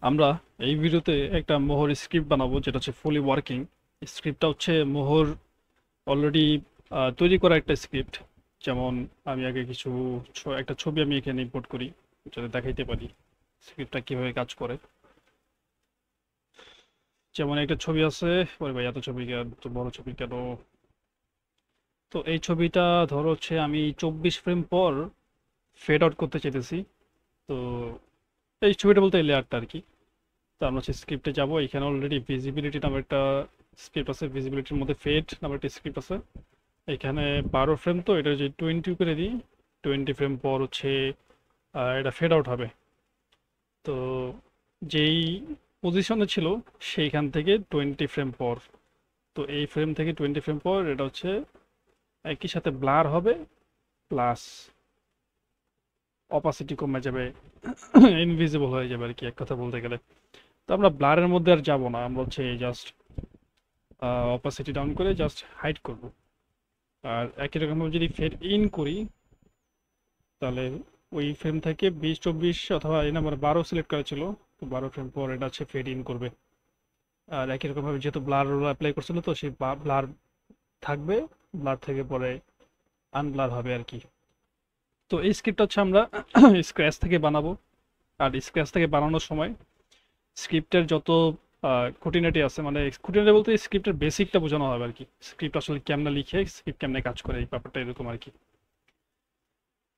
আমরা এই ভিডিওতে একটা মোহর স্ক্রিপ্ট বানাবো যেটা হচ্ছে ফুলি ওয়ার্কিং। স্ক্রিপ্টটা হচ্ছে মোহর অলরেডি তৈরি করা একটা স্ক্রিপ্ট। যেমন আমি আগে কিছু একটা ছবি আমি এখানে ইম্পোর্ট করি, যাতে দেখাইতে পারি স্ক্রিপ্টটা কিভাবে কাজ করে। যেমন একটা ছবি আছে, ওরে ভাই এত ছবি কেন, এত বড় ছবি কেন? তো এই ছবিটা ধরো হচ্ছে আমি 24 ফ্রেম পর ফেড আউট করতে চাইতেছি। তো এই ছবিটা বলতে এই লেয়ারটা আর কি। তো আমরা হচ্ছে স্ক্রিপ্টে যাব, এখানে অলরেডি ভিজিবিলিটি নামে একটা স্ক্রিপ্ট আছে, ভিজিবিলিটির মধ্যে ফেড নামে একটা স্ক্রিপ্ট আছে। এখানে 12 ফ্রেম, তো এটা যদি 20 করে দিই, 20 ফ্রেম পর হচ্ছে এটা ফেড আউট হবে। তো যেই পজিশনে ছিল সেইখান থেকে 20 ফ্রেম পর, তো এই ফ্রেম থেকে 20 ফ্রেম পর এটা হচ্ছে একই সাথে ব্লার হবে, প্লাস অপাসিটি কমে যাবে, ইনভিজিবল হয়ে যাবে আর কি এক কথা বলতে গেলে। তো আমরা ব্লারের মধ্যে আর যাব না, আমরা হচ্ছে জাস্ট অপাসিটি ডাউন করে জাস্ট হাইড করব। আর একই রকমভাবে যদি ফেড ইন করি, তাহলে ওই ফ্রেম থেকে 20 24 অথবা এই নাম্বার 12 সিলেক্ট করা ছিল, তো 12 ফ্রেম পর এটা হচ্ছে ফেড ইন করবে। আর একই রকমভাবে যেহেতু ব্লার রোল অ্যাপ্লাই করছিল, তো সেই ব্লার থাকবে, ব্লার থেকে পরে আনব্লার হবে আর কি। তো এই স্ক্রিপ্ট হচ্ছে আমরা স্ক্র্যাচ থেকে বানাবো। আর স্ক্র্যাচ থেকে বানানোর সময় স্ক্রিপ্টের যত খুঁটিনাটি আছে, মানে খুঁটিনাটি বলতে স্ক্রিপ্টের বেসিকটা বোঝানো হবে আর কি। স্ক্রিপ্ট আসলে কেমনে লিখে স্ক্রিপ্ট কেমনে কাজ করে, এই ব্যাপারটা এরকম আর কি।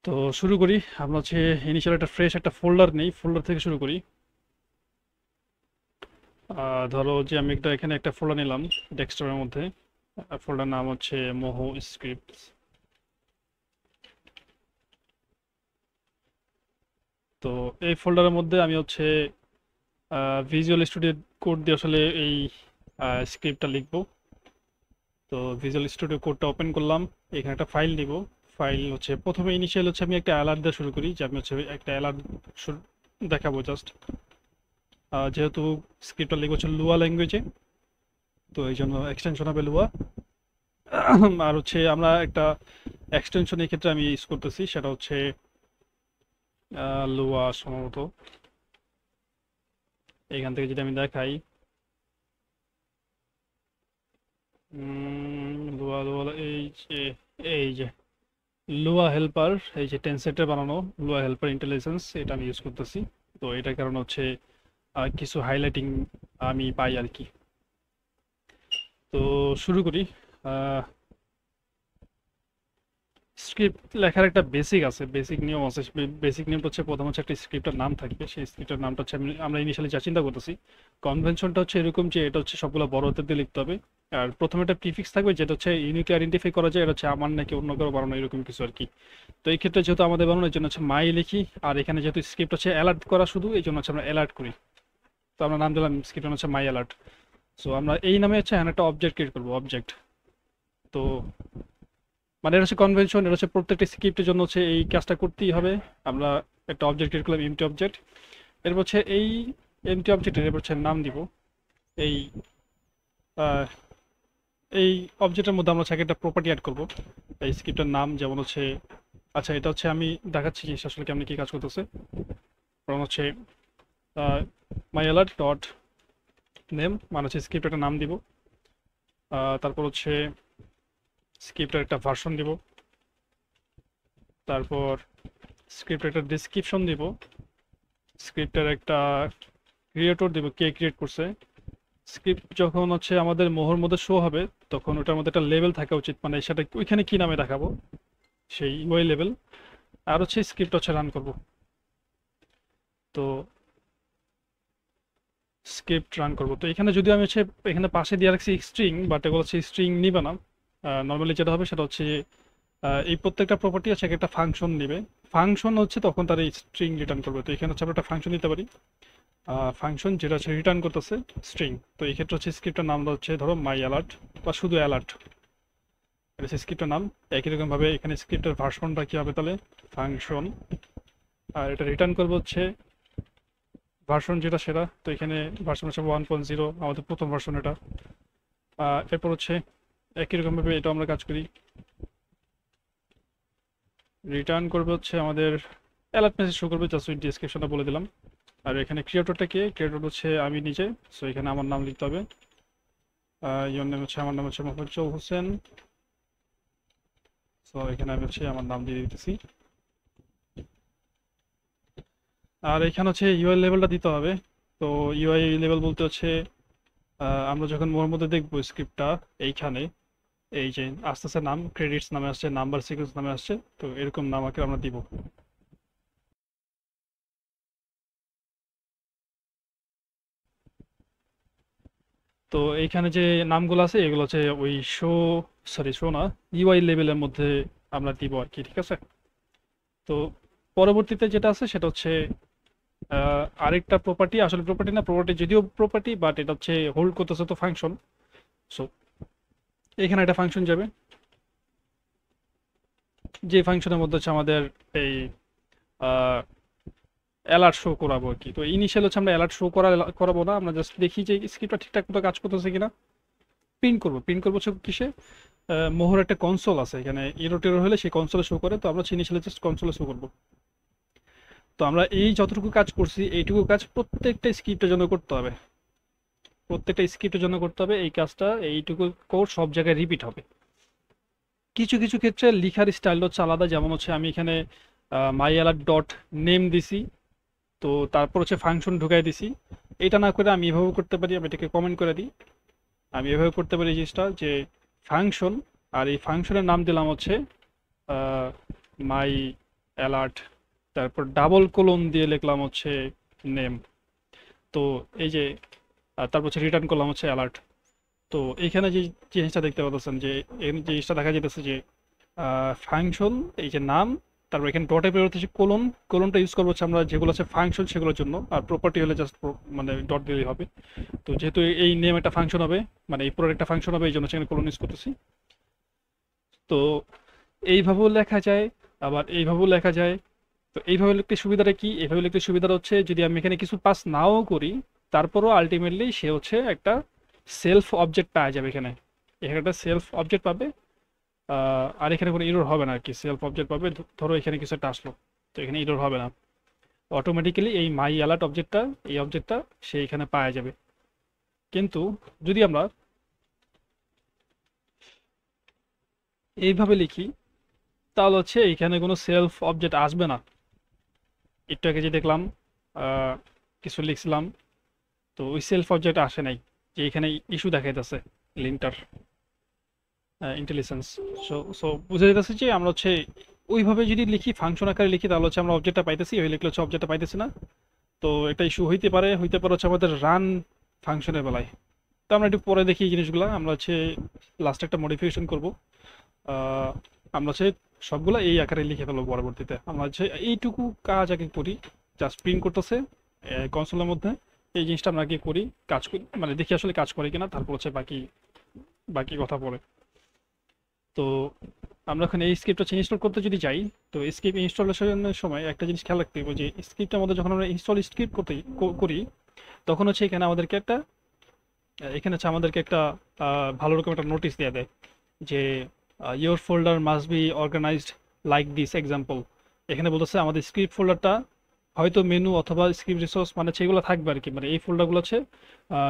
তো শুরু করি। আমরা হচ্ছে ইনিশিয়াল একটা ফ্রেশ একটা ফোল্ডার নেই, ফোল্ডার থেকে শুরু করি। ধরো যে আমি এখানে একটা ফোল্ডার নিলাম ডেস্কটপের মধ্যে। ফোল্ডার নাম হচ্ছে মোহো স্ক্রিপ্ট। তো এই ফোল্ডারের মধ্যে আমি হচ্ছে ভিজুয়াল স্টুডিও কোড দিয়ে আসলে এই স্ক্রিপ্টটা লিখবো। তো ভিজুয়াল স্টুডিও কোডটা ওপেন করলাম, এখানে একটা ফাইল নিব। ফাইল হচ্ছে প্রথমে ইনিশিয়াল হচ্ছে আমি একটা অ্যালার্ট দিয়ে শুরু করি, যে আমি হচ্ছে একটা অ্যালার্ট দেখাবো জাস্ট। যেহেতু স্ক্রিপ্টটা লিখবো হচ্ছে লুয়া ল্যাঙ্গুয়েজে, তো এই জন্য এক্সটেনশন হবে লুয়া। আর হচ্ছে আমরা একটা এক্সটেনশন এই ক্ষেত্রে আমি ইউজ করতেছি, সেটা হচ্ছে লুয়া সম্ভবত। এখান থেকে যদি আমি দেখাই, লুয়া লুয়া এই যে লুয়া হেল্পার, এই যে টেনসেটের বানানো লুয়া হেল্পার ইন্টেলিজেন্স, এটা আমি ইউজ করতেছি। তো এটার কারণে হচ্ছে কিছু হাইলাইটিং আমি পাই আর কি। তো শুরু করি। স্ক্রিপ্ট লেখার একটা বেসিক আছে, বেসিক নিয়ম আছে। বেসিক নিয়মটা হচ্ছে প্রথম হচ্ছে একটা স্ক্রিপ্টের নাম থাকবে, সেই স্ক্রিপ্টের নামটা হচ্ছে আমরা ইনিশিয়ালি যা চিন্তা করতেছি, কনভেনশনটা হচ্ছে এরকম যে এটা হচ্ছে সবগুলো বড় হাতের দিয়ে লিখতে হবে। আর প্রথমে একটা প্রিফিক্স থাকবে, যেটা হচ্ছে ইউনিকলি আইডেন্টিফাই করা যায় এটা হচ্ছে আমার নাকি অন্য কারো বানানো, এরকম কিছু আর কি। তো এই ক্ষেত্রে যেহেতু আমাদের বানানোর জন্য হচ্ছে মাই লিখি, আর এখানে যেহেতু স্ক্রিপ্ট হচ্ছে অ্যালার্ট করা শুধু, এই জন্য হচ্ছে আমরা অ্যালার্ট করি। তো আমরা নাম দিলাম স্ক্রিপ্টের হচ্ছে মাই অ্যালার্ট। সো আমরা এই নামে হচ্ছে এখানে একটা অবজেক্ট ক্রিয়েট করবো, অবজেক্ট। তো মানে এটা হচ্ছে কনভেনশন, এটা হচ্ছে প্রত্যেকটা স্ক্রিপ্টের জন্য হচ্ছে এই কাজটা করতেই হবে। আমরা একটা অবজেক্ট ক্রিয়েট করলাম, এমটি অবজেক্ট। এরপর হচ্ছে এই এমটি অবজেক্টের এরপর হচ্ছে নাম দিব। এই আহ, এই অবজেক্টের মধ্যে আমরা হচ্ছে একটা প্রপার্টি অ্যাড করব এই স্ক্রিপ্টের নাম, যেমন হচ্ছে, আচ্ছা এটা হচ্ছে আমি দেখাচ্ছি যে আসলে কেমন কি কাজ করতেছে। কারণ হচ্ছে মাই অ্যালার্ট ডট নেম, মানে হচ্ছে স্ক্রিপ্ট একটা নাম দিব। তারপর হচ্ছে স্ক্রিপ্টের একটা ভার্সন দিব। তারপর স্ক্রিপ্টের একটা ডিসক্রিপশন দিব। স্ক্রিপ্টের একটা ক্রিয়েটর দিব, কে ক্রিয়েট করছে। স্ক্রিপ্ট যখন হচ্ছে আমাদের মোহর মধ্যে শো হবে, তখন ওটার মধ্যে একটা লেভেল থাকা উচিত, মানে সেটা ওইখানে কি নামে দেখাবো, সেই ওই লেভেল। আর হচ্ছে স্ক্রিপ্ট হচ্ছে রান করব। তো স্ক্রিপ্ট রান করব, তো এখানে যদি আমি হচ্ছে এখানে পাশে দিয়ে রাখছি স্ট্রিং, বাট এগুলো হচ্ছে স্ট্রিং নিবে না। নর্মালি যেটা হবে সেটা হচ্ছে এই প্রত্যেকটা প্রপার্টি আছে একটা ফাংশন নিবে। ফাংশন হচ্ছে তখন তার এই স্ট্রিং রিটার্ন করবে। তো এখানে হচ্ছে আমরা একটা ফাংশন দিতে পারি, ফাংশন যেটা হচ্ছে রিটার্ন করতেছে স্ট্রিং। তো এই ক্ষেত্রে হচ্ছে স্ক্রিপ্টের নামটা হচ্ছে ধরো মাই অ্যালার্ট, বা শুধু অ্যালার্ট, এটা হচ্ছে স্ক্রিপ্টের নাম। একই রকম ভাবে এখানে স্ক্রিপ্টের ভার্সনটা কি হবে তাহলে ফাংশন, আর এটা রিটার্ন করবে হচ্ছে ভার্সন যেটা সেটা। তো এখানে ভার্সন হচ্ছে 1.0, আমাদের প্রথম ভার্সন এটা। এরপর হচ্ছে একই রকম ভাবে এটা আমরা কাজ করি, রিটার্ন করবে হচ্ছে আমাদের অ্যালার্ট মেসেজ শো করবে, জাস্ট ওই ডিসক্রিপশনটা বলে দিলাম। আর এখানে ক্রিয়েটরটা কে, ক্রিয়েটর হচ্ছে আমি নিজে। সো এখানে আমার নাম লিখতে হবে। ইউর নেম হচ্ছে, আমার নাম হচ্ছে মোহাম্মদ হোসেন। সো এখানে আমি হচ্ছে আমার নাম দিয়ে দিতেছি। আর এখানে হচ্ছে ইউআই লেভেলটা দিতে হবে। তো ইউআই লেভেল বলতে হচ্ছে আমরা যখন মোর মধ্যে দেখবো স্ক্রিপ্টটা, এইখানে এই যে আস্তে আস্তে নাম ক্রেডিটস নামে আসছে, নাম্বার সিকোয়েন্স নামে আসছে, তো এরকম নাম আকারে আমরা দিব। তো এইখানে যে নামগুলো আছে এগুলো হচ্ছে ওই শো না, ইউআই লেভেলের মধ্যে আমরা দিব আর কি, ঠিক আছে। তো পরবর্তীতে যেটা আছে সেটা হচ্ছে আরেকটা প্রপার্টি, আসলে প্রপার্টি না, প্রপার্টি যদিও প্রপার্টি, বাট এটা হচ্ছে হোল্ড করতেছে তো ফাংশন। সো এখানে একটা ফাংশন যাবে, যে ফাংশনের মধ্যে হচ্ছে আমাদের এই অ্যালার্ট শো করাবো আর কি। তো ইনিশিয়াল হচ্ছে আমরা অ্যালার্ট শো করাবো না, আমরা জাস্ট দেখি যে স্ক্রিপ্টটা ঠিকঠাক মতো কাজ করতেছে কিনা। প্রিন্ট করবো হচ্ছে কিসে, মোহর একটা কনসোল আছে এখানে, এরর টেরর হলে সেই কনসোলে শো করে, তো আমরা ইনিশিয়ালি জাস্ট কনসোলে শো করবো। তো আমরা এই যতটুকু কাজ করছি এইটুকু কাজ প্রত্যেকটা স্ক্রিপ্টের জন্য করতে হবে, প্রত্যেকটা স্ক্রিপ্টের জন্য করতে হবে এই কাজটা। এইটুকু কোড সব জায়গায় রিপিট হবে। কিছু কিছু ক্ষেত্রে লিখার স্টাইল হচ্ছে আলাদা, যেমন হচ্ছে আমি এখানে মাই অ্যালার্ট ডট নেম দিছি, তো তারপর হচ্ছে ফাংশন ঢুকাই দিছি। এটা না করে আমি এভাবে করতে পারি, আমি এটাকে কমেন্ট করে দিই। আমি এভাবে করতে পারি এই জিনিসটা যে ফাংশন, আর এই ফাংশনের নাম দিলাম হচ্ছে মাই অ্যালার্ট, তারপর ডাবল কোলন দিয়ে লিখলাম হচ্ছে নেম। তো এই যে তারপর হচ্ছে রিটার্ন করলাম হচ্ছে অ্যালার্ট। তো এইখানে যে জিনিসটা দেখতে পাচ্ছেন যে এই জিনিসটা দেখা যেতেছে যে ফাংশন, এই যে নাম, তারপর এখানে ডটের পরিবর্তে হচ্ছে কোলন। কোলনটা ইউজ করবো হচ্ছে আমরা যেগুলো আছে ফাংশন সেগুলোর জন্য, আর প্রপার্টি হলে জাস্ট মানে ডট দিলেই হবে। তো যেহেতু এই নেম একটা ফাংশন হবে, মানে এই পুরো একটা ফাংশন হবে, এই জন্য সেখানে কোলন ইউজ করতেছি। তো এইভাবেও লেখা যায়, আবার এইভাবেও লেখা যায়। তো এইভাবে লিখতে সুবিধাটা কি, এইভাবে লিখতে সুবিধাটা হচ্ছে যদি আমি এখানে কিছু পাস নাও করি, তারপরও আলটিমেটলি সে হচ্ছে একটা সেলফ অবজেক্ট পাওয়া যাবে এখানে। এখানে একটা সেলফ অবজেক্ট পাবে। আর এখানে কোনো ইরর হবে না আর কি, সেলফ অবজেক্ট পাবে। ধরো এখানে কিছু একটা আসলো, তো এখানে ইরর হবে না, অটোমেটিক্যালি এই মাই অ্যালার্ট অবজেক্টটা, এই অবজেক্টটা সে এখানে পাওয়া যাবে। কিন্তু যদি আমরা এইভাবে লিখি তাহলে হচ্ছে এখানে কোনো সেলফ অবজেক্ট আসবে না। একটু আগে যে দেখলাম আহ, কিছু লিখছিলাম, তো ওই সেলফ অবজেক্ট আসে নাই, যে এখানে ইস্যু দেখাইতেছে লিঙ্কটার ইন্টেলিজেন্স। সো সো বুঝে যেতেছে যে আমরা হচ্ছে ওইভাবে যদি লিখি, ফাংশন আকারে লিখি, তাহলে হচ্ছে আমরা অবজেক্টটা পাইতেছি, ওই লিখলে হচ্ছে অবজেক্টটা পাইতেছি না। তো এটা ইস্যু হইতে পারে হচ্ছে আমাদের রান ফাংশনের বেলায়। তো আমরা একটু পরে দেখি এই জিনিসগুলো, আমরা হচ্ছে লাস্টে একটা মডিফিকেশন করব। আহ, আমরা হচ্ছে সবগুলো এই আকারে লিখে ফেলবো পরবর্তীতে। আমরা হচ্ছে এইটুকু কাজ আগে করি, জাস্ট প্রিন্ট করতেছে কনসোলের মধ্যে, এই জিনিসটা আমরা আগে করি, কাজ করি, মানে দেখি আসলে কাজ করে কিনা, তারপর হচ্ছে বাকি বাকি কথা পড়ে। তো আমরা এখন এই স্ক্রিপ্টটা ইনস্টল করতে যদি যাই, তো স্ক্রিপ্ট ইনস্টলেশনের সময় একটা জিনিস খেয়াল রাখতে হবে যে স্ক্রিপ্টের মধ্যে যখন আমরা ইনস্টল স্ক্রিপ্ট করি, তখন হচ্ছে এখানে আমাদেরকে একটা ভালো রকম একটা নোটিশ দেওয়া দেয় যে your folder must be organised like this example. এখানে বলতেছে আমাদের স্ক্রিপ্ট ফোল্ডারটা হয়তো মেনু অথবা স্ক্রিপ্ট রিসোর্স মানে সেগুলো থাকবে আর কি, মানে এই ফোল্ডারগুলো হচ্ছে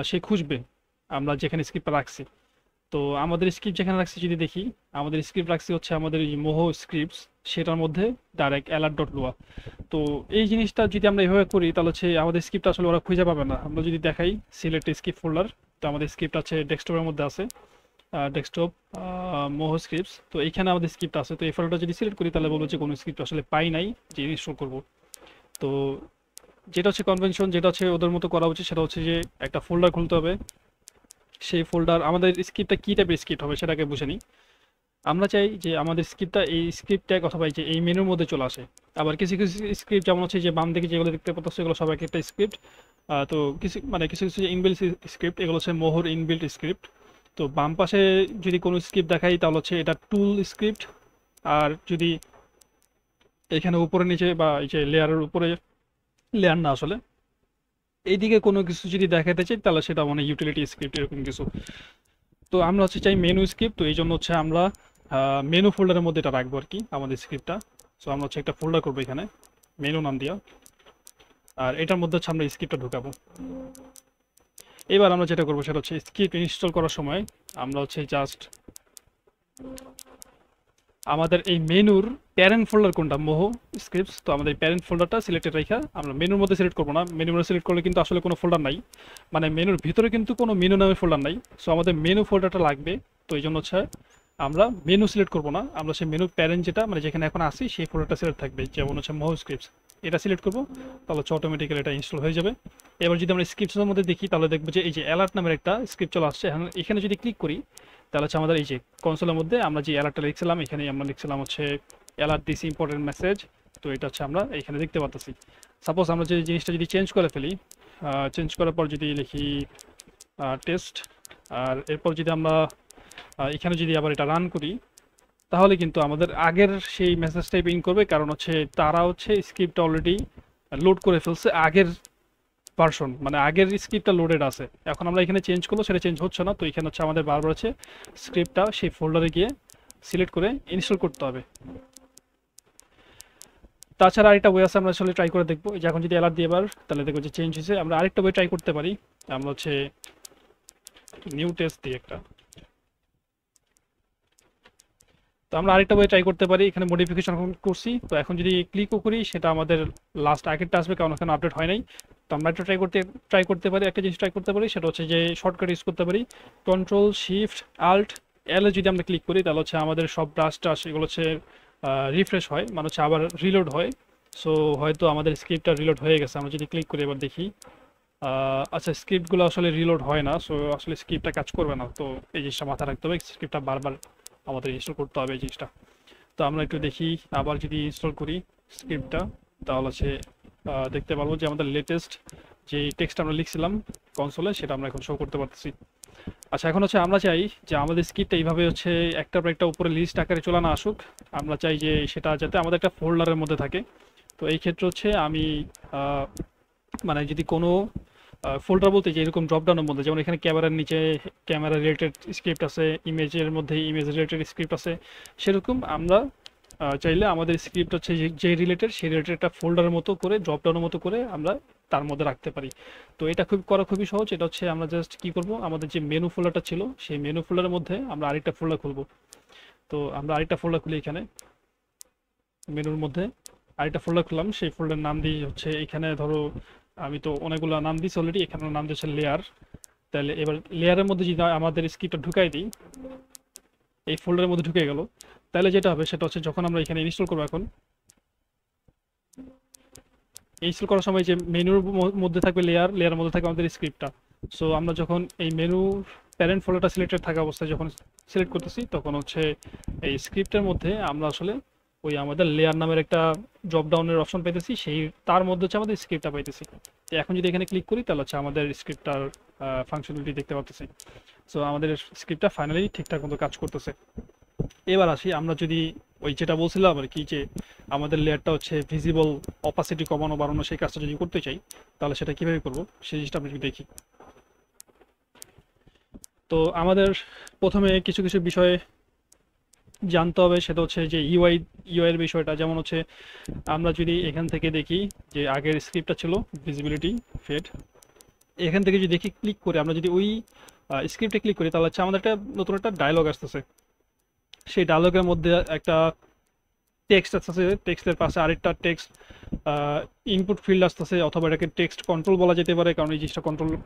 সে খুঁজবে আমরা যেখানে স্ক্রিপ্টটা রাখছি। তো আমাদের স্ক্রিপ্ট যেখানে রাখছি যদি দেখি, আমাদের স্ক্রিপ্ট রাখছি হচ্ছে আমাদের এই মোহো স্ক্রিপ্টস, সেটার মধ্যে ডাইরেক্ট অ্যালার্ট ডট লোয়া। তো এই জিনিসটা যদি আমরা এভাবে করি তাহলে হচ্ছে আমাদের স্ক্রিপ্ট আসলে ওরা খুঁজে পাবে না। আমরা যদি দেখাই সিলেক্ট স্ক্রিপ্ট ফোল্ডার, তো আমাদের স্ক্রিপ্ট আছে ডেস্কটপের মধ্যে আছে, ডেস্কটপ মোহো স্ক্রিপ্টস, তো এইখানে আমাদের স্ক্রিপ্ট আছে। তো এই ফোল্ডারটা যদি সিলেক্ট করি তাহলে বলবো যে কোনো স্ক্রিপ্ট আসলে পাই নাই যে ইনস্টল করব। তো যেটা হচ্ছে কনভেনশন, যেটা হচ্ছে ওদের মতো করা উচিত, সেটা হচ্ছে যে একটা ফোল্ডার খুলতে হবে। সেই ফোল্ডার আমাদের স্ক্রিপ্টটা কী টাইপের স্ক্রিপ্ট হবে সেটাকে বুঝে নিই। আমরা চাই যে আমাদের স্ক্রিপ্টটা এই স্ক্রিপ্ট ট্যাগ অথবা এই যে এই মেনুর মধ্যে চলে আসে। আবার কিছু কিছু স্ক্রিপ্ট যেমন হচ্ছে যে বাম দিকে যেগুলো দেখতে পাচ্ছ সেগুলো সবাই একটা স্ক্রিপ্ট। তো কিছু কিছু যে ইনবিল্ট স্ক্রিপ্ট, এগুলো হচ্ছে মোহর ইনবিল্ট স্ক্রিপ্ট। তো বাম পাশে যদি কোনো স্ক্রিপ্ট দেখাই তাহলে হচ্ছে এটা টুল স্ক্রিপ্ট। আর যদি এখানে উপরে নিচে বা এই যে লেয়ারের উপরে, লেয়ার না আসলে এইদিকে কোনো কিছু যদি দেখাতে চাই তাহলে সেটা মানে ইউটিলিটি স্ক্রিপ্ট এরকম কিছু। তো আমরা হচ্ছে চাই মেনু স্ক্রিপ্ট, তো এই জন্য হচ্ছে আমরা মেনু ফোল্ডারের মধ্যে এটা রাখবো আর কি আমাদের স্ক্রিপ্টটা। সো আমরা হচ্ছে একটা ফোল্ডার করবো এখানে মেনু নাম দিয়া। আর এটার মধ্যে হচ্ছে আমরা স্ক্রিপ্টটা ঢুকাবো। এবার আমরা যেটা করবো সেটা হচ্ছে স্ক্রিপ্ট ইনস্টল করার সময় আমরা হচ্ছে জাস্ট আমাদের এই মেনুর প্যারেন্ট ফোল্ডার কোনটা, মোহো স্ক্রিপ্টস, তো আমাদের প্যারেন্ট ফোল্ডারটা সিলেক্টেড রাখা আমরা মেনুর মধ্যে সিলেক্ট করবো না। মেনুর মধ্যে সিলেক্ট করলে কিন্তু আসলে কোনো ফোল্ডার নাই, মানে মেনুর ভিতরে কিন্তু কোনো মেনু নামের ফোল্ডার নাই। সো আমাদের মেনু ফোল্ডারটা লাগবে। তো এই জন্য হচ্ছে আমরা মেনু সিলেক্ট করবো না, আমরা সেই মেনুর প্যারেন্ট যেটা মানে যেখানে এখন আসি সেই ফোল্ডারটা সিলেক্ট থাকবে, যেমন হচ্ছে মোহো স্ক্রিপ্টস, এটা সিলেক্ট করবো। তাহলে হচ্ছে অটোমেটিক্যালি এটা ইনস্টল হয়ে যাবে। এবার যদি আমরা স্ক্রিপ্টসের মধ্যে দেখি তাহলে দেখবো যে এই যে অ্যালার্ট নামের একটা স্ক্রিপ্ট চলে আসছে। এখানে যদি ক্লিক করি তাহলে হচ্ছে আমাদের এই যে কনসোলের মধ্যে আমরা যে অ্যালার্টটা লিখছিলাম, এখানে আমরা লিখছিলাম হচ্ছে অ্যালার্ট দিস ইম্পর্টেন্ট মেসেজ। তো এটা হচ্ছে আমরা এখানে দেখতে পাচ্ছি। সাপোজ আমরা যে জিনিসটা যদি চেঞ্জ করে ফেলি, চেঞ্জ করার পর যদি লিখি টেস্ট, আর এরপর যদি আমরা এখানে যদি আবার এটা রান করি তাহলে কিন্তু আমাদের আগের সেই মেসেজটাই পিং করবে, কারণ হচ্ছে তারা হচ্ছে স্ক্রিপ্টটা অলরেডি লোড করে ফেলছে আগের ভার্সন, মানে আগের স্ক্রিপ্টটা লোডেড আছে। এখন আমরা এখানে চেঞ্জ করবো, সেটা চেঞ্জ হচ্ছে না। তো এখানে হচ্ছে আমাদের বারবার হচ্ছে স্ক্রিপ্টটা সেই ফোল্ডারে গিয়ে সিলেক্ট করে ইনস্টল করতে হবে। তাছাড়া আরেকটা ওয়ে আছে, আমরা আসলে ট্রাই করে দেখবো। যে এখন যদি অ্যালার্ট দিয়ে এবার তাহলে দেখবো যে চেঞ্জ হয়েছে। আমরা আরেকটা ওয়ে ট্রাই করতে পারি, আমরা হচ্ছে নিউ টেস্ট দিয়ে একটা, তো আমরা আরেকটা ওয়ে ট্রাই করতে পারি। এখানে মডিফিকেশন করছি, তো এখন যদি ক্লিকও করি সেটা আমাদের লাস্ট আগেরটা আসবে, কারণ এখানে আপডেট হয় নাই। তো আমরা একটা ট্রাই করতে পারি, একটা জিনিস ট্রাই করতে পারি, সেটা হচ্ছে যে শর্টকাট ইউজ করতে পারি। কন্ট্রোল শিফট আল্ট এল এ যদি আমরা ক্লিক করি তাহলে হচ্ছে আমাদের সব ব্রাশটা সেগুলো হচ্ছে রিফ্রেশ হয়, মানে হচ্ছে আবার রিলোড হয়। সো হয়তো আমাদের স্ক্রিপ্টটা রিলোড হয়ে গেছে। আমরা যদি ক্লিক করি এবার দেখি, আচ্ছা স্ক্রিপ্টগুলো আসলে রিলোড হয় না, সো আসলে স্ক্রিপ্টটা কাজ করবে না। তো এই জিনিসটা মাথায় রাখতে হবে, স্ক্রিপ্টটা বারবার আমাদের ইনস্টল করতে হবে এই জিনিসটা। তো আমরা একটু দেখি, আবার যদি ইনস্টল করি স্ক্রিপ্টটা তাহলে হচ্ছে দেখতে পারবো যে আমাদের লেটেস্ট যে টেক্সট আমরা লিখছিলাম কনসোলে সেটা আমরা এখন শো করতে পারতেছি। আচ্ছা এখন হচ্ছে আমরা চাই যে আমাদের স্ক্রিপ্টটা এইভাবে হচ্ছে একটার পর একটা উপরে লিস্ট আকারে চলে না আসুক, আমরা চাই যে সেটা যাতে আমাদের একটা ফোল্ডারের মধ্যে থাকে। তো এই ক্ষেত্রে হচ্ছে আমি মানে যদি কোনো ফোল্ডার বলতে যে এরকম ড্রপডাউনের মধ্যে, যেমন এখানে ক্যামেরার নিচে ক্যামেরা রিলেটেড স্ক্রিপ্ট আছে, ইমেজের মধ্যে ইমেজ রিলেটেড স্ক্রিপ্ট আছে, সেরকম আমরা চাইলে আমাদের স্ক্রিপ্ট হচ্ছে যে রিলেটেড সেই রিলেটেড একটা ফোল্ডারের মতো করে ড্রপডাউনের মতো করে আমরা তার মধ্যে রাখতে পারি। তো এটা খুবই সহজ। এটা হচ্ছে আমরা জাস্ট কি করব, আমাদের যে মেনু ফোল্ডারটা ছিল সেই মেনু ফোল্ডারের মধ্যে আমরা আরেকটা ফোল্ডার খুলব। তো আমরা আরেকটা ফোল্ডার খুলি, এখানে মেনুর মধ্যে আরেকটা ফোল্ডার খুললাম, সেই ফোল্ডার নাম দিই হচ্ছে এখানে ধরো আমি তো অনেকগুলো নাম দিচ্ছি অলরেডি, এখানে নাম দিচ্ছে লেয়ার। তাহলে এবার লেয়ারের মধ্যে যদি আমাদের স্ক্রিপ্টটা ঢুকাই দিই, এই ফোল্ডারের মধ্যে ঢুকে গেল, তাহলে যেটা হবে সেটা হচ্ছে যখন আমরা এখানে ইনস্টল করবো, এখন ইনস্টল করার সময় যে মেনুর মধ্যে থাকবে লেয়ারের মধ্যে থাকবে আমাদের স্ক্রিপ্টটা। সো আমরা যখন এই মেনু প্যারেন্ট ফোল্ডারটা সিলেক্টেড থাকা অবস্থায় যখন সিলেক্ট করতেছি তখন হচ্ছে এই স্ক্রিপ্টের মধ্যে আমরা আসলে ওই আমাদের লেয়ার নামের একটা ড্রপ ডাউনের অপশন পাইতেছি, সেই তার মধ্যে হচ্ছে আমাদের স্ক্রিপ্টটা পাইতেছি। তো এখন যদি এখানে ক্লিক করি তাহলে হচ্ছে আমাদের স্ক্রিপ্টটার ফাংশনালিটি দেখতে পাচ্ছি। সো আমাদের স্ক্রিপ্টটা ফাইনালি ঠিকঠাক মতো কাজ করতেছে। এবার আসি, আমরা যদি ওই যেটা বলছিলাম আর কি, যে আমাদের লেয়ারটা হচ্ছে ভিজিবল অপাসিটি কমানো বাড়ানো, সেই কাজটা যদি করতে চাই তাহলে সেটা কিভাবে করব সেই জিনিসটা আমরা যদি দেখি। তো আমাদের প্রথমে কিছু কিছু বিষয়ে জানতে হবে, সেটা হচ্ছে যে ইউআই এর বিষয়টা। যেমন হচ্ছে আমরা যদি এখান থেকে দেখি যে আগের স্ক্রিপ্টটা ছিল ভিজিবিলিটি ফেড, এখান থেকে যদি দেখি ক্লিক করে আমরা যদি ওই স্ক্রিপ্টে ক্লিক করি তাহলে হচ্ছে আমাদের একটা নতুন একটা ডায়লগ আসতেছে। সেই ডায়লগের মধ্যে একটা টেক্সট আসতেছে, টেক্সটের পাশে আরেকটা টেক্সট ইনপুট ফিল্ড আসতেছে, অথবা এটাকে টেক্সট কন্ট্রোল বলা যেতে পারে, কারণ এই জিনিসটা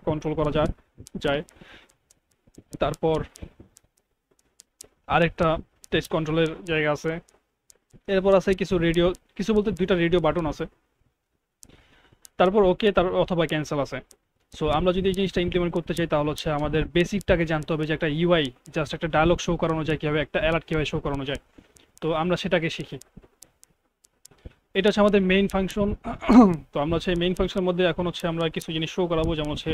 কন্ট্রোল করা যায়। তারপর আরেকটা টেক্সট কন্ট্রোলের জায়গা আছে। এরপর আছে কিছু রেডিও, কিছু বলতে দুইটা রেডিও বাটন আছে। তারপর ওকে তার অথবা ক্যান্সেল আছে। সো আমরা যদি এই জিনিসটা ইমপ্লিমেন্ট করতে চাই তাহলে হচ্ছে আমাদের বেসিকটাকে জানতে হবে, যে একটা ইউআই জাস্ট একটা ডায়লগ শো করানো যায় কীভাবে, একটা অ্যালার্ট কীভাবে শো করানো যায়। তো আমরা সেটাকে শিখি। এটা হচ্ছে আমাদের মেইন ফাংশন। তো আমরা হচ্ছে মেইন ফাংশনের মধ্যে এখন হচ্ছে আমরা কিছু জিনিস শো করাবো, যেমন হচ্ছে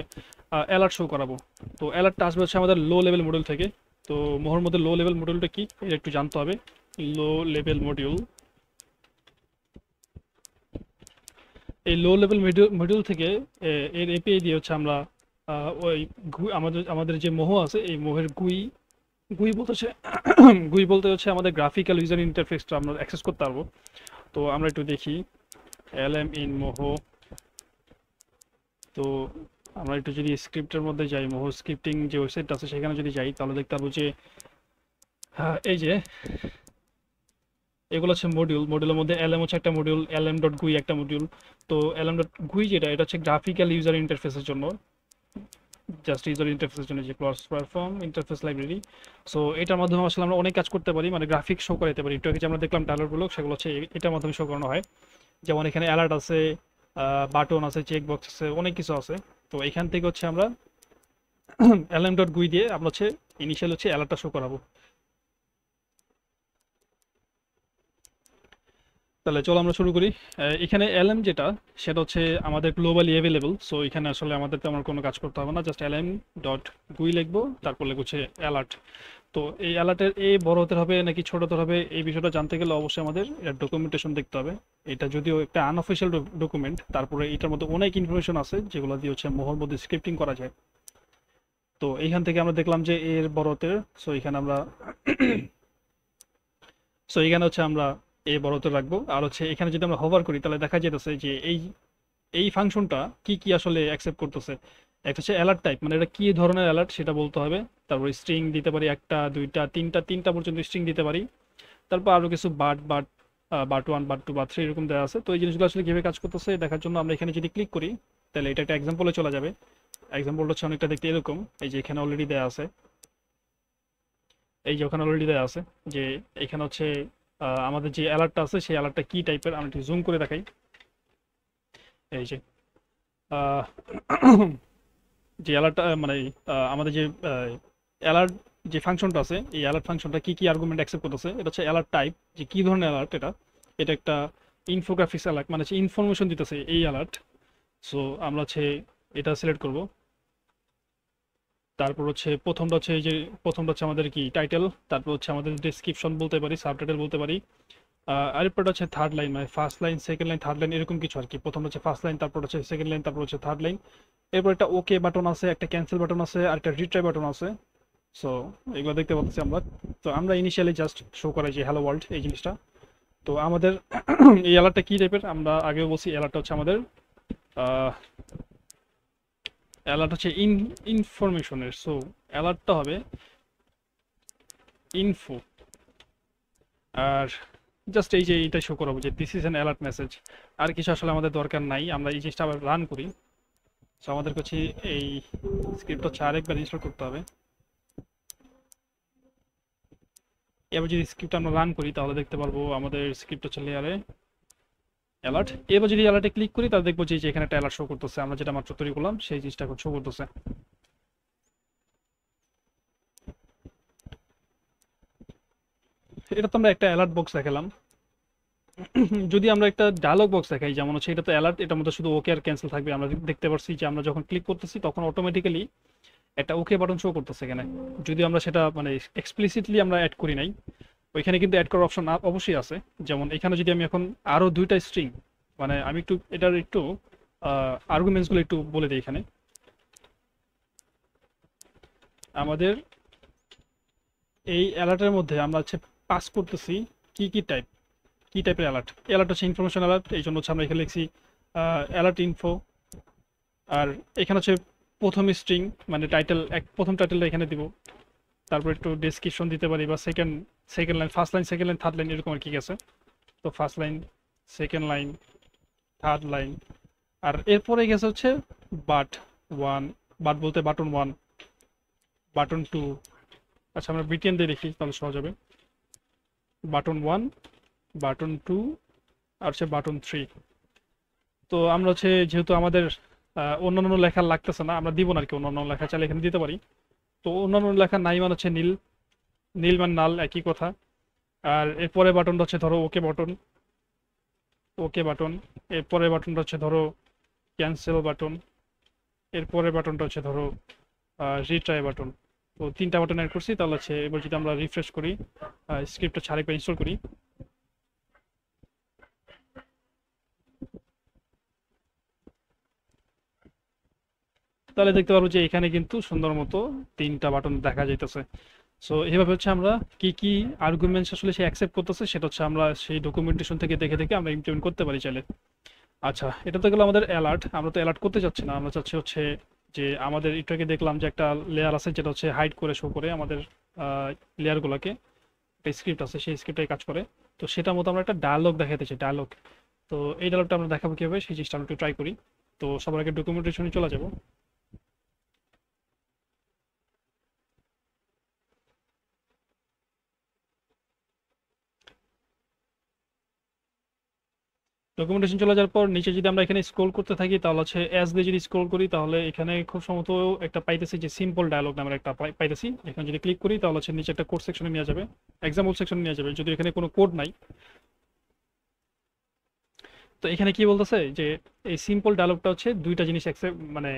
অ্যালার্ট শো করাবো। তো অ্যালার্টটা আসবে হচ্ছে আমাদের লো লেভেল মডিউল থেকে। তো মোহর মধ্যে লো লেভেল মডিউলটা কি এটা একটু জানতে হবে। লো লেভেল মডিউল, এই লো লেভেল মডিউল থেকে এর এপিআই দিয়ে হচ্ছে আমরা ওই আমাদের যে মোহ আছে এই মোহের গুই বলতে হচ্ছে গুই বলতে হচ্ছে আমাদের গ্রাফিক্যাল ইউজার ইন্টারফেসটা আমরা অ্যাক্সেস করতে পারবো। তো আমরা একটু দেখি lm in moho তো আমরা একটু যদি স্ক্রিপ্টের মধ্যে যাই, মোহর স্ক্রিপ্টিং যে ওয়েবসাইটটা আছে সেখানে যদি যাই, তাহলে দেখতে পাবো যে এই যে এগুলো হচ্ছে মডিউল। মডিউলের মধ্যে এলএম হচ্ছে একটা মডিউল, এলএম ডট গুই একটা মডিউল। তো এলএম ডট গুই যেটা, এটা হচ্ছে গ্রাফিক্যাল ইউজার ইন্টারফেসের জন্য, জাস্ট ইউজার ইন্টারফেসের জন্য, যে cross platform interface library. So এটার মাধ্যমে আসলে আমরা অনেক কাজ করতে পারি, মানে গ্রাফিক শো করাতে পারি। একটু আগে যে আমরা দেখলাম ডায়লগুলো, সেগুলো হচ্ছে এটার মাধ্যমে শো করানো হয়। যেমন এখানে অ্যালার্ট আছে, বাটন আছে, চেক বক্স আছে, অনেক কিছু আছে। তো এখান থেকে হচ্ছে আমরা এলএম ডট গুই দিয়ে আমরা হচ্ছে ইনিশিয়াল হচ্ছে অ্যালার্টটা শো করাবো। তাহলে চলো আমরা শুরু করি। এখানে এলএম যেটা, সেটা হচ্ছে আমাদের গ্লোবালি অ্যাভেলেবল। সো এখানে আসলে আমাদের তেমন কোনো কাজ করতে হবে না, জাস্ট এলএম ডট গুই লিখবো, তারপর লিখবো হচ্ছে অ্যালার্ট। তো এই অ্যালার্টের এ বড় হতে হবে নাকি ছোট হতে হবে, এই বিষয়টা জানতে গেলে অবশ্যই আমাদের এর ডকুমেন্টেশন দেখতে হবে। এটা যদিও একটা আনঅফিসিয়াল ডকুমেন্ট, তারপরে এটার মধ্যে অনেক ইনফরমেশন আছে যেগুলো দিয়ে হচ্ছে মোহর মধ্যে স্ক্রিপ্টিং করা যায়। তো এইখান থেকে আমরা দেখলাম যে এর বড় হতে, সো এখানে আমরা সো এখানে হচ্ছে আমরা এ বড় হতে রাখবো। আর হচ্ছে এখানে যদি আমরা হোভার করি, তাহলে দেখা যেতেছে যে এই এই ফাংশনটা কি কি আসলে অ্যাকসেপ্ট করতেছে। একটা হচ্ছে অ্যালার্ট টাইপ, মানে এটা কি ধরনের অ্যালার্ট সেটা বলতে হবে। তারপর স্ট্রিং দিতে পারি, একটা দুইটা তিনটা পর্যন্ত স্ট্রিং দিতে পারি। তারপর আরো কিছু but one, but two, but three এরকম দেওয়া আছে। তো এই জিনিসগুলো আসলে কিভাবে কাজ করতেছে দেখার জন্য আমরা এখানে যদি ক্লিক করি, তাহলে এটা একটা এক্সাম্পলে চলে যাবে। এক্সাম্পলটা হচ্ছে অনেকটা দেখতে এরকম, এই যে এখানে অলরেডি দেওয়া আছে, এই যে ওখানে অলরেডি দেওয়া আছে যে এখানে হচ্ছে আমাদের যে অ্যালার্টটা আছে সেই অ্যালার্টটা কি টাইপের। আমরা একটু জুম করে দেখাই। এই যে আহ, যে অ্যালার্টটা মানে আমাদের যে অ্যালার্ট যে ফাংশনটা আছে, এই অ্যালার্ট ফাংশনটা কি কি আর্গুমেন্ট অ্যাকসেপ্ট করতেছে। এটা হচ্ছে অ্যালার্ট টাইপ, যে কি ধরনের অ্যালার্ট এটা। এটা একটা ইনফোগ্রাফিক্স অ্যালার্ট, মানে হচ্ছে ইনফরমেশন দিতেছে এই অ্যালার্ট। সো আমরা হচ্ছে এটা সিলেক্ট করব। তারপর হচ্ছে প্রথমটা হচ্ছে এই যে প্রথমটা হচ্ছে আমাদের কি টাইটেল, তারপর হচ্ছে আমাদের ডেসক্রিপশন বলতে পারি, সাবটাইটেল বলতে পারি। আরেকটা হচ্ছে থার্ড লাইন, মানে first line, second line, third line এরকম কিছু আর কি। প্রথম হচ্ছে ফার্স্ট লাইন, তারপর হচ্ছে সেকেন্ড লাইন, তারপর হচ্ছে থার্ড লাইন। এরপর একটা ওকে বাটন আছে, একটা ক্যান্সেল বাটন আছে, আর একটা রিট্রাই বাটন আছে। সো এগুলো দেখতে পাচ্ছি আমরা। তো আমরা ইনিশিয়ালি জাস্ট শো করাই যে হ্যালো ওয়ার্ল্ড এই জিনিসটা। তো আমাদের এই অ্যালার্টটা কি টাইপের, আমরা আগেও বলছি অ্যালার্টটা হচ্ছে আমাদের অ্যালার্ট হচ্ছে ইনফরমেশনের। সো অ্যালার্টটা হবে ইনফো। আর জাস্ট এই যে এইটা শো করাবো যে this is an alert message. আর কিছু আসলে আমাদের দরকার নাই। আমরা এই জিনিসটা আবার রান করি। সো আমাদের কাছে এই স্ক্রিপ্ট হচ্ছে আরেকবার ইনস্টল করতে হবে। এবার যদি স্ক্রিপ্ট আমরা রান করি, তাহলে দেখতে পারবো আমাদের স্ক্রিপ্ট হচ্ছে লেয়ারে অ্যালার্ট। এবার যদি অ্যালার্টে ক্লিক করি, তাহলে দেখবো যে এখানে একটা অ্যালার্ট শো করতেছে, আমরা যেটা মাত্র তৈরি করলাম সেই জিনিসটা এখন শো করতেছে। এটা তো আমরা একটা অ্যালার্ট বক্স দেখালাম। যদি আমরা একটা ডায়লগ বক্স দেখাই, যেমন হচ্ছে এটা তো অ্যালার্ট, এটার মধ্যে শুধু ওকে আর ক্যান্সেল থাকবে। আমরা দেখতে পাচ্ছি যে আমরা যখন ক্লিক করতেছি তখন অটোমেটিক্যালি একটা ওকে বাটন শো করতেছে এখানে। যদি আমরা সেটা মানে এক্সপ্লিসিটলি আমরা অ্যাড করি নাই, ওইখানে কিন্তু অ্যাড করার অপশন অবশ্যই আছে। যেমন এখানে যদি আমি এখন আরো দুইটা স্ট্রিং, মানে আমি একটু এটার একটু আর্গুমেন্টসগুলো একটু বলে দিই। এখানে আমাদের এই অ্যালার্টের মধ্যে আমরা হচ্ছে পাস করতেছি কি কি টাইপ, কি টাইপের অ্যালার্ট। অ্যালার্ট হচ্ছে ইনফরমেশন অ্যালার্ট, এই জন্য হচ্ছে আমরা এখানে লিখছি অ্যালার্ট ইনফো। আর এখানে হচ্ছে প্রথম স্ট্রিং, মানে টাইটেল, প্রথম টাইটেলটা এখানে দিব। তারপর একটু ডেসক্রিপশন দিতে পারি, বা second second line, first line, second line, third line এরকম আর কি আছে। তো first line, second line, third line. আর এরপরে গেছে হচ্ছে বাট ওয়ান, বাট বলতে বাটন ওয়ান, বাটন টু। আচ্ছা আমরা বিটিএন দিয়ে দেখি তাহলে সহজ হবে। বাটন ওয়ান, বাটন টু, আর হচ্ছে বাটন থ্রি। তো আমরা হচ্ছে যেহেতু আমাদের অন্যান্য লেখা লাগতেছে না, আমরা দিব না আর কি। অন্যান্য লেখা চাইলে এখানে দিতে পারি। তো অন্যান্য লেখা নাই মানে হচ্ছে নীল, নীল মানে নাল, একই কথা। আর এরপরে বাটনটা হচ্ছে ধরো ওকে বাটন, ওকে বাটন। এরপরে বাটনটা হচ্ছে ধরো ক্যান্সেল বাটন। এরপরে বাটনটা হচ্ছে ধরো রিট্রাই বাটন। তো তিনটা বাটন অ্যাড করছি। তাহলে হচ্ছে এবার যদি আমরা রিফ্রেশ করি, স্ক্রিপ্টটা আরেকবার ইনস্টল করি, তাহলে দেখতে পারবো যে এখানে কিন্তু সুন্দর মতো তিনটা বাটন দেখা যাইতেছে। সো এইভাবে হচ্ছে আমরা কি কি আর্গুমেন্টস আসলে সে অ্যাকসেপ্ট করতেছে সেটা হচ্ছে আমরা সেই ডকুমেন্টেশন থেকে দেখে দেখে আমরা ইমপ্লিমেন্ট করতে পারি চাইলে। আচ্ছা, এটা তো গেলো আমাদের অ্যালার্ট। আমরা তো অ্যালার্ট করতে চাচ্ছি না, আমরা চাচ্ছি হচ্ছে যে আমাদের এটাকে দেখলাম যে একটা লেয়ার আছে যেটা হচ্ছে হাইড করে শো করে আমাদের লেয়ারগুলোকে, একটা স্ক্রিপ্ট আছে সেই স্ক্রিপ্টে কাজ করে। তো সেটার মতো আমরা একটা ডায়ালগ দেখাতে চাই, ডায়ালগ। তো এই ডায়ালগটা আমরা দেখাবো কিভাবে সেই জিনিসটা আমরা একটু ট্রাই করি। তো সবার আগে ডকুমেন্টেশনে চলে যাব। ডকুমেন্টেশন চলে যাওয়ার পর নিচে যদি আমরা এখানে স্ক্রল করতে থাকি তাহলে হচ্ছে অ্যাজ দিয়ে যদি স্ক্রল করি তাহলে এখানে খুব সম্ভবত একটা পাইতেছি যে সিম্পল ডায়ালগ নামের একটা পাইতেছি। এখানে যদি ক্লিক করি তাহলে হচ্ছে নিচে একটা কোড সেকশনে নিয়ে যাবে, এক্সাম্পল সেকশনে নিয়ে যাবে, যদি এখানে কোনো কোড নাই। তো এখানে কি বলতেছে যে এই সিম্পল ডায়লগটা হচ্ছে দুইটা জিনিস মানে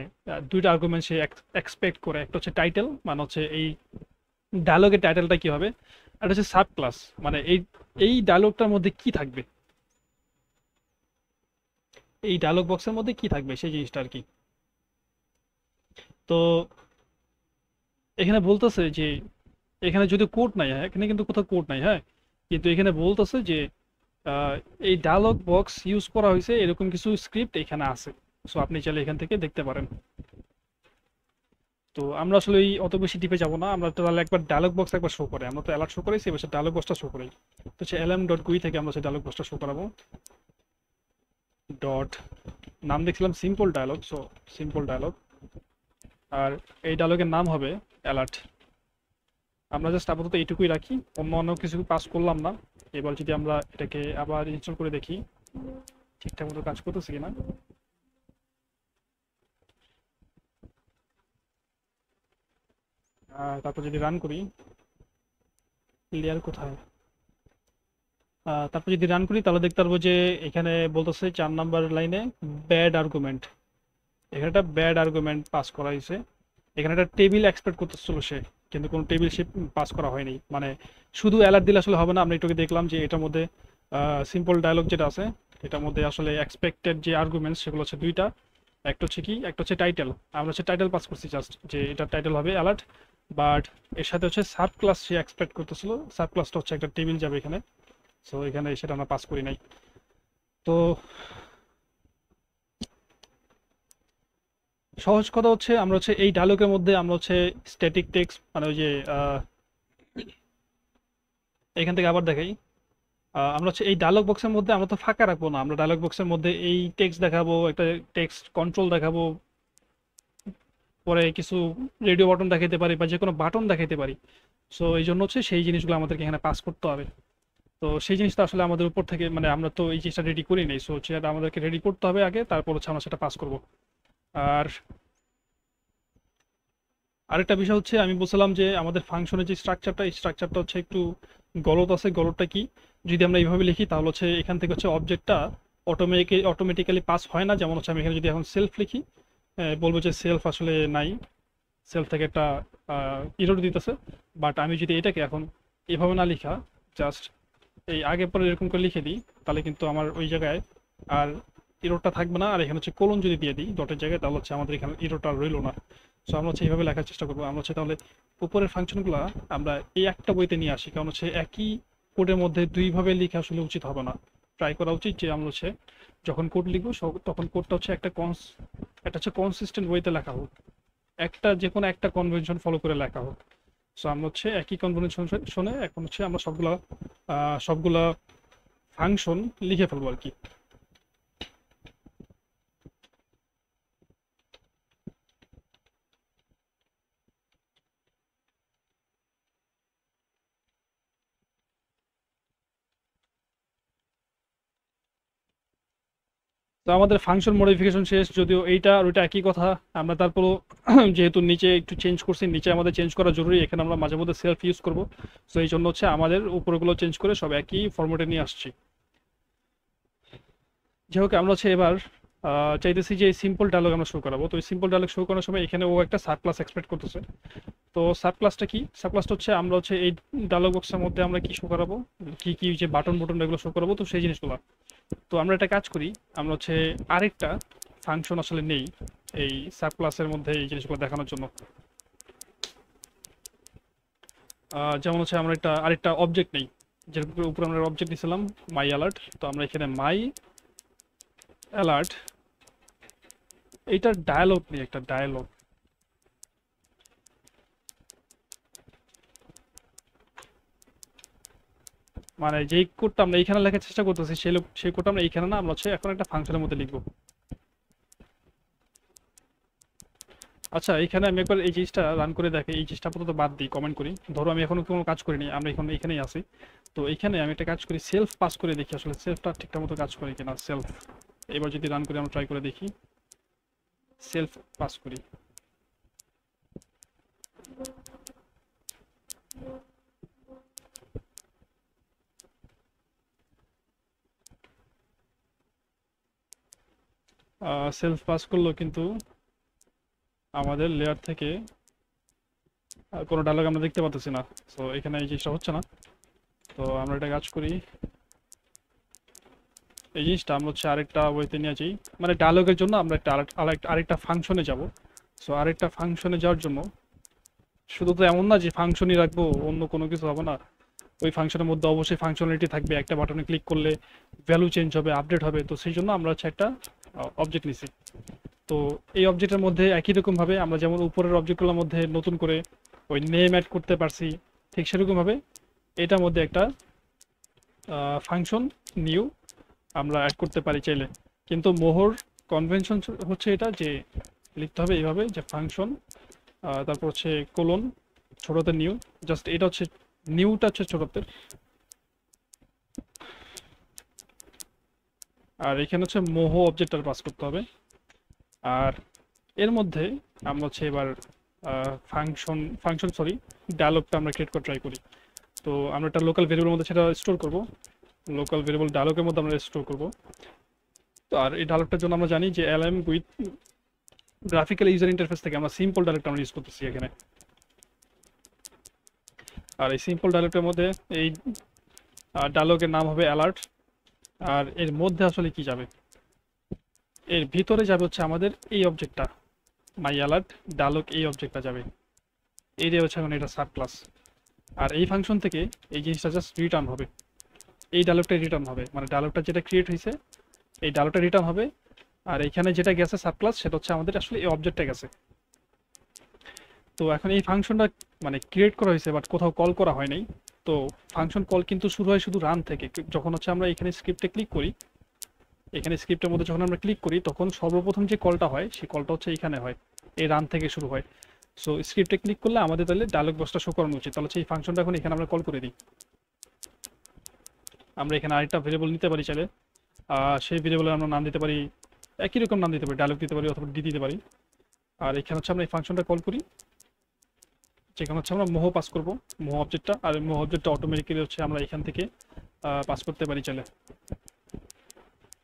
দুইটা আর্গুমেন্ট সে এক্সপেক্ট করে। একটা হচ্ছে টাইটেল, মানে হচ্ছে এই ডায়লগের টাইটেলটা কি হবে, আর হচ্ছে সাব ক্লাস, মানে এই ডায়লগটার মধ্যে কি থাকবে, এই ডায়লগ বক্সের মধ্যে কি থাকবে সেই জিনিসটা আর কি। তো এখানে বলতেছে যে এখানে যদি কোড নাই, হ্যাঁ এখানে কিন্তু কোথাও কোড নাই, হ্যাঁ কিন্তু এখানে বলতেছে যে আহ, এই ডায়লগ বক্স ইউজ করা হয়েছে এরকম কিছু স্ক্রিপ্ট এখানে আছে। সো আপনি চাইলে এখান থেকে দেখতে পারেন। তো আমরা আসলে এই অত বেশি ডিপে যাব না, আমরা তো তাহলে একবার ডায়লগ বক্স একবার শো করে, আমরা তো অ্যালার্ট শো করেছি, এবার ডায়লগ বক্সটা শো করি। তো হচ্ছে lm.gui থেকে আমরা সেই ডায়লগ বক্সটা শো করাবো। ডট নাম দেখছিলাম simple dialog, so simple dialog, আর এই ডায়লগের নাম হবে অ্যালার্ট। আমরা জাস্ট আপাতত এইটুকুই রাখি, অন্য অন্য কিছু পাস করলাম না। এবার যদি আমরা এটাকে আবার ইনস্টল করে দেখি ঠিকঠাক মতো কাজ করতেছে কিনা। তারপর যদি রান করি, ক্লিয়ার কোথায়, তারপর যদি রান করি তাহলে দেখতে পারবো যে এখানে বলতেছে 4 নাম্বার লাইনে ব্যাড আর্গুমেন্ট, এখানে একটা ব্যাড আর্গুমেন্ট পাস করা হয়েছে। এখানে একটা টেবিল এক্সপেক্ট করতেছিল সে, কিন্তু কোনো টেবিল সে পাস করা হয়নি। মানে শুধু অ্যালার্ট দিলে আসলে হবে না, আমরা একটু দেখলাম যে এটার মধ্যে সিম্পল ডায়লগ যেটা আছে এটার মধ্যে আসলে এক্সপেক্টেড যে আর্গুমেন্টস সেগুলো হচ্ছে দুইটা। একটা হচ্ছে কি, একটা হচ্ছে টাইটেল, আমরা হচ্ছে টাইটেল পাস করছি জাস্ট যে এটা টাইটেল হবে অ্যালার্ট। বাট এর সাথে হচ্ছে সাব ক্লাস সে এক্সপেক্ট করতেছিল, সাব ক্লাসটা হচ্ছে একটা টেবিল যাবে এখানে। সো এখানে সেটা আমরা পাস করি নাই। তো সহজ কথা হচ্ছে আমরা হচ্ছে এই ডায়লগের মধ্যে আমরা হচ্ছে স্ট্যাটিক টেক্সট, মানে ওই যে এখান থেকে আবার দেখাই, আমরা হচ্ছে এই ডায়লগ বক্সের মধ্যে আমরা তো ফাঁকা রাখবো না, আমরা ডায়লগ বক্সের মধ্যে এই টেক্সট দেখাবো, একটা টেক্সট কন্ট্রোল দেখাবো, পরে কিছু রেডিও বাটন দেখাতে পারি বা যে কোনো বাটন দেখাতে পারি। সো এই জন্য হচ্ছে সেই জিনিসগুলো আমাদেরকে এখানে পাস করতে হবে। তো সেই জিনিসটা আসলে আমাদের উপর থেকে, মানে আমরা তো এই জিনিসটা রেডি করি নাই, সো হচ্ছে এটা আমাদেরকে রেডি করতে হবে আগে, তারপর হচ্ছে আমরা সেটা পাস করব। আর আরেকটা বিষয় হচ্ছে আমি বলছিলাম যে আমাদের ফাংশনের যে স্ট্রাকচারটা, এই স্ট্রাকচারটা হচ্ছে একটু গলত আছে। গলতটা কি, যদি আমরা এইভাবে লিখি তাহলে হচ্ছে এখান থেকে হচ্ছে অবজেক্টটা অটোমেটিক্যালি পাস হয় না। যেমন হচ্ছে আমি এখানে যদি এখন সেলফ লিখি, বলবো যে সেলফ আসলে নাই, সেলফ থেকে একটা ইরর দিতেছে। বাট আমি যদি এটাকে এখন এভাবে না লিখা, জাস্ট এই আগে পরে এরকম করে লিখে দিই, তাহলে কিন্তু আমার ওই জায়গায় আর ইরোরটা থাকবে না। আর এখানে হচ্ছে কোলন যদি দিয়ে দিই ডটের জায়গায়, তাহলে হচ্ছে আমাদের এখানে ইরোরটা রইলো না। সো আমরা হচ্ছে এইভাবে লেখার চেষ্টা করবো। আমরা হচ্ছে তাহলে উপরের ফাংশনগুলো আমরা এই একটা বইতে নিয়ে আসি, কারণ হচ্ছে একই কোডের মধ্যে দুইভাবে লিখা আসলে উচিত হবে না। ট্রাই করা উচিত যে আমরা হচ্ছে যখন কোড লিখবো তখন কোডটা হচ্ছে একটা হচ্ছে কনসিস্টেন্ট ওয়েতে লেখা হোক, একটা যে কোনো একটা কনভেনশন ফলো করে লেখা হোক। সো আমরা হচ্ছে একই কনভেনশন শুনে এখন হচ্ছে আমরা সবগুলা ফাংশন লিখে ফেলবো আর কি। তো আমাদের ফাংশন মডিফিকেশন শেষ, যদিও এইটা আর ওইটা একই কথা। আমরা তারপরও যেহেতু নিচে একটু চেঞ্জ করছি, নিচে আমাদের চেঞ্জ করা জরুরি, এখানে আমরা মাঝে মধ্যে সেলফ ইউজ করবো। সো এই জন্য হচ্ছে আমাদের উপরগুলো চেঞ্জ করে সব একই ফরম্যাটে নিয়ে আসছি। যাই হোক, আমরা হচ্ছে এবার চাইতেছি যে সিম্পল ডায়লগ আমরা শো করাবো। তো এই সিম্পল ডায়লগ শো করার সময় এখানে ও একটা সাব ক্লাস এক্সপেক্ট করতেছে। তো সাব ক্লাসটা কি, সাব ক্লাসটা হচ্ছে আমরা হচ্ছে এই ডায়লগ বক্সের মধ্যে আমরা কি শো করাবো, কি কি যে বাটন বুটন এগুলো শো করাবো, তো সেই জিনিসগুলো। তো আমরা একটা কাজ করি, আমরা হচ্ছে আরেকটা ফাংশন আসলে নেই এই সাব ক্লাসের মধ্যে এই জিনিসগুলো দেখানোর জন্য। যেমন হচ্ছে আমরা আরেকটা অবজেক্ট নেই, যেরকম উপরে আমরা অবজেক্ট নিয়েছিলাম মাই অ্যালার্ট। তো আমরা এখানে মাই অ্যালার্ট, এইটার ডায়ালগ নেই, একটা ডায়ালগ। মানে যেই কোডটা আমরা এইখানে লেখার চেষ্টা করতেছি সেই কোডটা আমরা এইখানে না, আমরা হচ্ছে এখন একটা ফাংশনের মধ্যে লিখবো। আচ্ছা, এইখানে আমি একবার এই জিনিসটা রান করে দেখি, এই জিনিসটা আপাতত বাদ দিই, কমেন্ট করি। ধরো আমি এখনো কোনো কাজ করিনি, আমরা এখন এখানেই আছি। তো এইখানে আমি একটা কাজ করি, সেলফ পাস করে দেখি আসলে সেলফটা ঠিকঠাক মতো কাজ করে কিনা। সেলফ এবার যদি রান করি, আমরা ট্রাই করে দেখি, সেলফ পাস করি। সেলফ পাস করলো, কিন্তু আমাদের লেয়ার থেকে কোনো ডায়লগ আমরা দেখতে পাচ্ছি না। তো এখানে এই জিনিসটা হচ্ছে না। তো আমরা একটা কাজ করি, এই জিনিসটা আমরা হচ্ছে আরেকটা ওয়েতে নিয়ে যাই। মানে ডায়লগের জন্য আমরা একটা আরেকটা ফাংশনে যাব। সো আরেকটা ফাংশনে যাওয়ার জন্য শুধু তো এমন না যে ফাংশনই রাখবো, অন্য কোনো কিছু হবে না। ওই ফাংশনের মধ্যে অবশ্যই ফাংশনালিটি থাকবে, একটা বাটনে ক্লিক করলে ভ্যালু চেঞ্জ হবে, আপডেট হবে। তো সেই জন্য আমরা হচ্ছে একটা অবজেক্ট নিছি। তো এই অবজেক্টের মধ্যে একই রকমভাবে আমরা যেমন উপরের অবজেক্টগুলোর মধ্যে নতুন করে ওই নেম অ্যাড করতে পারছি, ঠিক সেরকমভাবে এটার মধ্যে একটা ফাংশন নিউ আমরা অ্যাড করতে পারি চাইলে। কিন্তু মোহর কনভেনশন হচ্ছে এটা যে লিখতে হবে এইভাবে যে ফাংশন, তারপর হচ্ছে কোলন, ছোটতে নিউ। জাস্ট এটা হচ্ছে নিউটা হচ্ছে ছোটতে, আর এখানে হচ্ছে মোহ অবজেক্টটা পাস করতে হবে। আর এর মধ্যে আমরা হচ্ছে এবার ফাংশন ডায়ালগটা আমরা ক্রিয়েট করে ট্রাই করি। তো আমরা একটা লোকাল ভেরিয়েবলের মধ্যে সেটা স্টোর করব, লোকাল ভেরিয়েবল ডায়ালগের মধ্যে আমরা স্টোর করব। তো আর এই ডায়ালগটার জন্য আমরা জানি যে এলএম উইথ গ্রাফিক্যাল ইউজার ইন্টারফেস থেকে আমরা সিম্পল ডায়ালগটা আমরা ইউজ করতেছি এখানে। আর এই সিম্পল ডায়ালগের মধ্যে এই ডায়ালগের নাম হবে অ্যালার্ট। আর এর মধ্যে আসলে কি যাবে, এর ভিতরে যাবে হচ্ছে আমাদের এই অবজেক্টটা, মাই অ্যালার্ট ডায়ালগ, এই অবজেক্টটা যাবে। এইটাই হচ্ছে এখন এটা সাব ক্লাস। আর এই ফাংশন থেকে এই জিনিসটা জাস্ট রিটার্ন হবে, এই ডায়ালগটা রিটার্ন হবে, মানে ডায়ালগটা যেটা ক্রিয়েট হয়েছে এই ডায়ালগটা রিটার্ন হবে। আর এখানে যেটা গেছে সাব ক্লাস, সেটা হচ্ছে আমাদের আসলে এই অবজেক্টটা গেছে। তো এখন এই ফাংশনটা মানে ক্রিয়েট করা হয়েছে বাট কোথাও কল করা হয় নাই। তো ফাংশন কল কিন্তু শুরু হয় শুধু রান থেকে, যখন হচ্ছে আমরা এখানে স্ক্রিপ্টে ক্লিক করি। এখানে স্ক্রিপ্টের মধ্যে যখন আমরা ক্লিক করি তখন সর্বপ্রথম যে কলটা হয় সেই কলটা হচ্ছে এখানে হয়, এই রান থেকে শুরু হয়। সো স্ক্রিপ্টে ক্লিক করলে আমাদের তাহলে ডায়লগ বক্সটা শো করানো উচিত। তাহলে হচ্ছে এই ফাংশনটা এখন এখানে আমরা কল করে দিই। আমরা এখানে আরেকটা ভেরিয়েবল নিতে পারি চাইলে, সেই ভেরিয়েবলের আমরা নাম দিতে পারি, একই রকম নাম দিতে পারি, ডায়লগ দিতে পারি অথবা ডি দিতে পারি। আর এখানে হচ্ছে আমরা এই ফাংশনটা কল করি, যেখানে হচ্ছে আমরা মোহ পাস করব, মোহ অবজেক্টটা। আর মোহ অবজেক্টটা অটোমেটিক্যালি হচ্ছে আমরা এখান থেকে পাস করতে পারি চাইলে।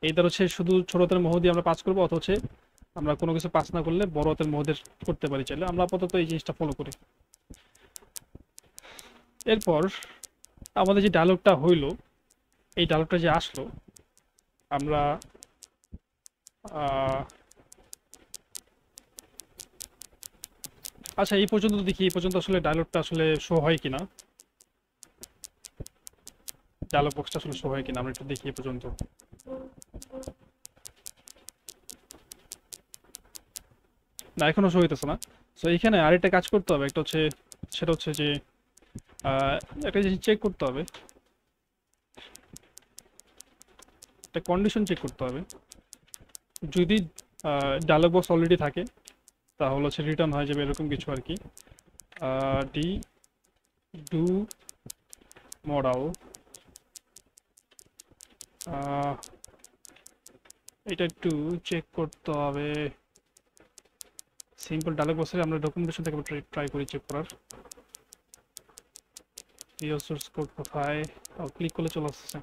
এইটার হচ্ছে শুধু ছোট হাতের মোহ দিয়ে আমরা পাস করবো, অথবা হচ্ছে আমরা কোনো কিছু পাস না করলে বড় হাতের মোহ দিয়ে করতে পারি চাইলে। আমরা আপাতত এই জিনিসটা ফলো করি। এরপর আমাদের যে ডায়লগটা হইলো, এই ডায়লগটা যে আসলো, আমরা আচ্ছা এই পর্যন্ত দেখি, এই পর্যন্ত আসলে ডায়লগটা আসলে শো হয় কিনা, ডায়লগ বক্সটা আসলে শো হয় কিনা আমরা একটু দেখি এই পর্যন্ত। না, এখনো শো হইতেছে না। সো এইখানে আরেকটা কাজ করতে হবে, একটা হচ্ছে সেটা হচ্ছে যে একটা জিনিস চেক করতে হবে, একটা কন্ডিশন চেক করতে হবে। যদি ডায়লগ বক্স অলরেডি থাকে তাহলে হচ্ছে রিটার্ন হয়ে যাবে এরকম কিছু আর কি, ডি ডু মডেল। এটা একটু চেক করতে হবে। সিম্পল ডায়লগ বক্সে আমরা ডকুমেন্টেশন থেকে ট্রাই করি চেক করার। সোর্স কোড কোথায়, ক্লিক করলে চলে আসছে।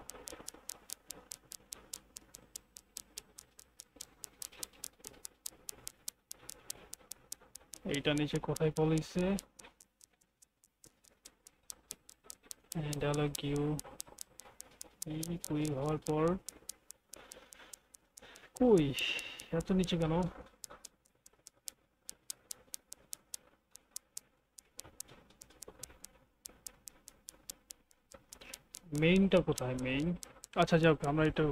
এইটা নিচে কোথায় বলেছে, ডায়লগ কিউ কুইক হওয়ার পর কই, এত নিচে কেন? মেইনটা কোথায়, মেইন? আচ্ছা যাক, আমরা এটা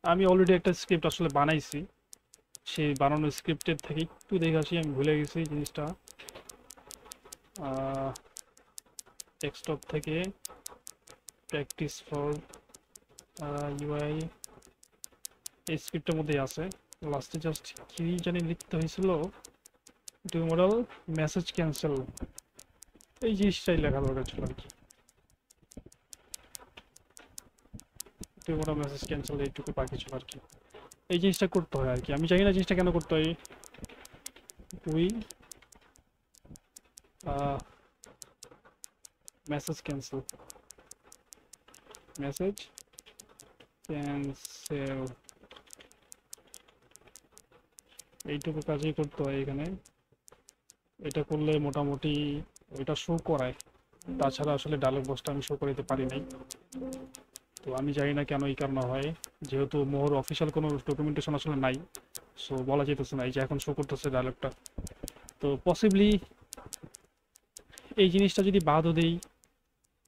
আমি অলরেডি একটা স্ক্রিপ্ট আসলে বানাইছি, সেই বানানো স্ক্রিপ্টের থেকে একটু দেখে আসি, আমি ভুলে গেছি জিনিসটা। ডেস্কটপ থেকে প্র্যাকটিস ফর ইউআই এই স্ক্রিপ্টের মধ্যেই আছে। লাস্টে জাস্ট কি জানি লিখতে হয়েছিল, ডু মডেল মেসেজ ক্যান্সেল, এই জিনিসটাই লেখা দরকার ছিল আর কি। ডু মডেল মেসেজ ক্যান্সেল এইটুকু বাকি ছিল আর কি। এই জিনিসটা করতে হয় আর কি, আমি জানি না জিনিসটা কেন করতে হয়। We message cancel, message cancel, এইটুকু কাজই করতে হয় এখানে। এটা করলে মোটামুটি ওইটা শো করায়, তাছাড়া আসলে ডায়লগ বক্সটা আমি শো করাতে পারি নাই। তো আমি জানি না কেন এই কারণে হয়, যেহেতু মোহর অফিসিয়াল কোনো ডকুমেন্টেশন আসলে নাই, সো বলা যেতেছে না এই যে এখন শো করতেছে ডায়লগটা। তো পসিবলি এই জিনিসটা যদি বাদও দেই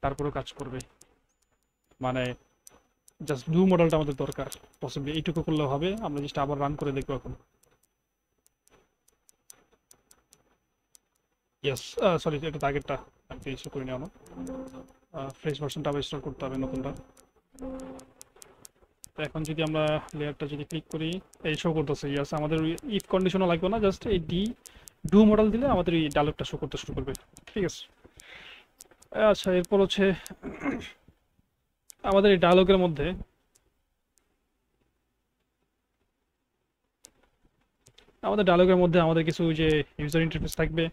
তারপরেও কাজ করবে, মানে জাস্ট ব্লু মডেলটা আমাদের দরকার, পসিবলি এইটুকু করলে হবে। আমরা জিনিসটা আবার রান করে দেখবো এখন। ইয়েস, সরি, এটা তো আগেরটা, আমি ইস্যু করে নেওয়া, ফ্রেশ ভার্সনটা আবার ইনস্টল করতে হবে নতুনটা। তো এখন যদি আমরা লেয়ারটা যদি ক্লিক করি, এই শো করতেছে। ইয়াস, আমাদের ইফ কন্ডিশনও লাগবে না, জাস্ট এই ডু মডেল দিলে আমাদের এই ডায়লগটা শো করতে শুরু করবে। ঠিক আছে, আচ্ছা এরপর হচ্ছে আমাদের এই ডায়লগের মধ্যে আমাদের কিছু যে ইউজার ইন্টারফেস থাকবে।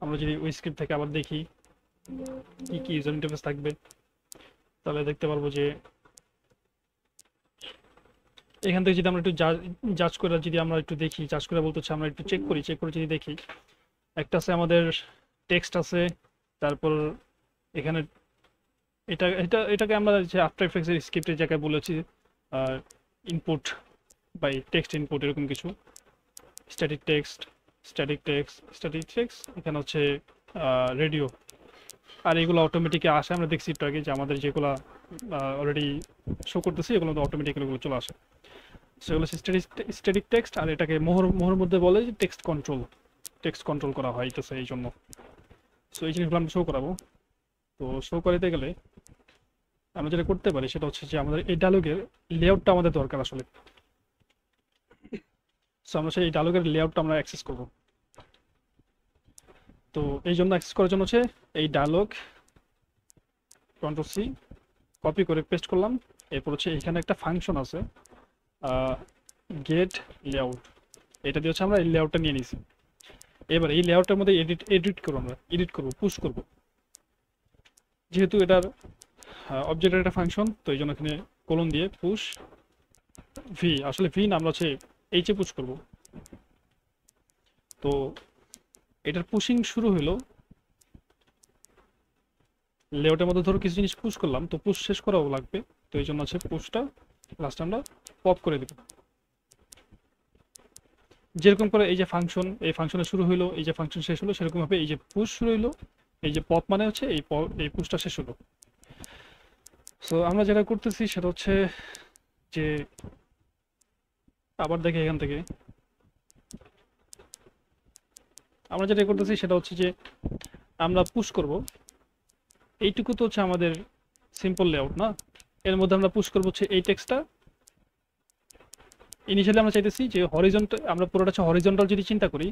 আমরা যদি ওই স্ক্রিপ্ট থেকে আবার দেখি কি কি ইউজার ইন্টারফেস থাকবে, তাহলে দেখতে পারবো যে এখান থেকে যদি আমরা একটু জাজ করে যদি আমরা একটু দেখি, জাজ করে বলতে হচ্ছে আমরা একটু চেক করে যদি দেখি, একটা আছে আমাদের টেক্সট আছে, তারপর এখানে এটাকে আমরা যে আফটার এফেক্টসের স্ক্রিপ্টের জায়গায় বলেছি ইনপুট বাই টেক্সট ইনপুট, এরকম কিছু স্ট্যাটিক টেক্সট এখানে হচ্ছে রেডিও, আর এগুলো অটোমেটিকে আসে। আমরা দেখছি একটু আগে যে আমাদের যেগুলো অলরেডি শো করতেছি এগুলো তো অটোমেটিক্যালি চলে আসে। সেগুলো হচ্ছে স্ট্যাটিক টেক্সট, আর এটাকে মোহর মধ্যে বলে যে টেক্সট কন্ট্রোল করা হয় তো এই জন্য। সো এই জিনিসগুলো আমরা শো করাবো। তো শো করাতে গেলে আমরা যেটা করতে পারি সেটা হচ্ছে যে আমাদের এই ডায়লগের লেআউটটা আমাদের দরকার আসলে। সো আমরা সেই ডায়লগের লেআউটটা আমরা অ্যাক্সেস করব। তো এই জন্য অ্যাক্সেস করার জন্য হচ্ছে এই ডায়লগ Ctrl+C কপি করে পেস্ট করলাম। এরপর হচ্ছে এখানে একটা ফাংশন আছে গেট লেআউট, এটা দিয়ে হচ্ছে আমরা এই লেআউটটা নিয়ে নিয়েছি। এবার এই লেআউটের মধ্যে আমরা এডিট করব, পুশ করব। যেহেতু এটার অবজেক্টের একটা ফাংশন, তো এই জন্য এখানে কোলন দিয়ে পুশ ভি, আসলে ভি না, আমরা হচ্ছে এইচে পুশ করব। তো এটার পুশিং শুরু হলো লেআউটের মধ্যে, ধরো কিছু জিনিস পুশ করলাম, তো পুশ শেষ করাও লাগবে, তো এই জন্য আছে পুশটা লাস্ট আমরা পপ করে দেব। যেরকম করে এই যে ফাংশন, এই ফাংশনে শুরু হইলো, এই যে ফাংশন শেষ হলো, সেরকম ভাবে এই যে পুশ শুরু হইলো, এই যে পপ মানে হচ্ছে এই পুশটা শেষ হলো। সো আমরা যেটা করতেছি সেটা হচ্ছে যে আবার দেখি এখান থেকে আমরা যেটা করতেছি সেটা হচ্ছে যে আমরা পুশ করব, এইটুকু তো হচ্ছে আমাদের সিম্পল লেআউট না, এর মধ্যে আমরা পুশ করবো হচ্ছে এই টেক্সটটা। ইনিশিয়ালি আমরা চাইতেছি যে হরিজন্টাল, আমরা পুরোটা হচ্ছে হরিজন্টাল যদি চিন্তা করি,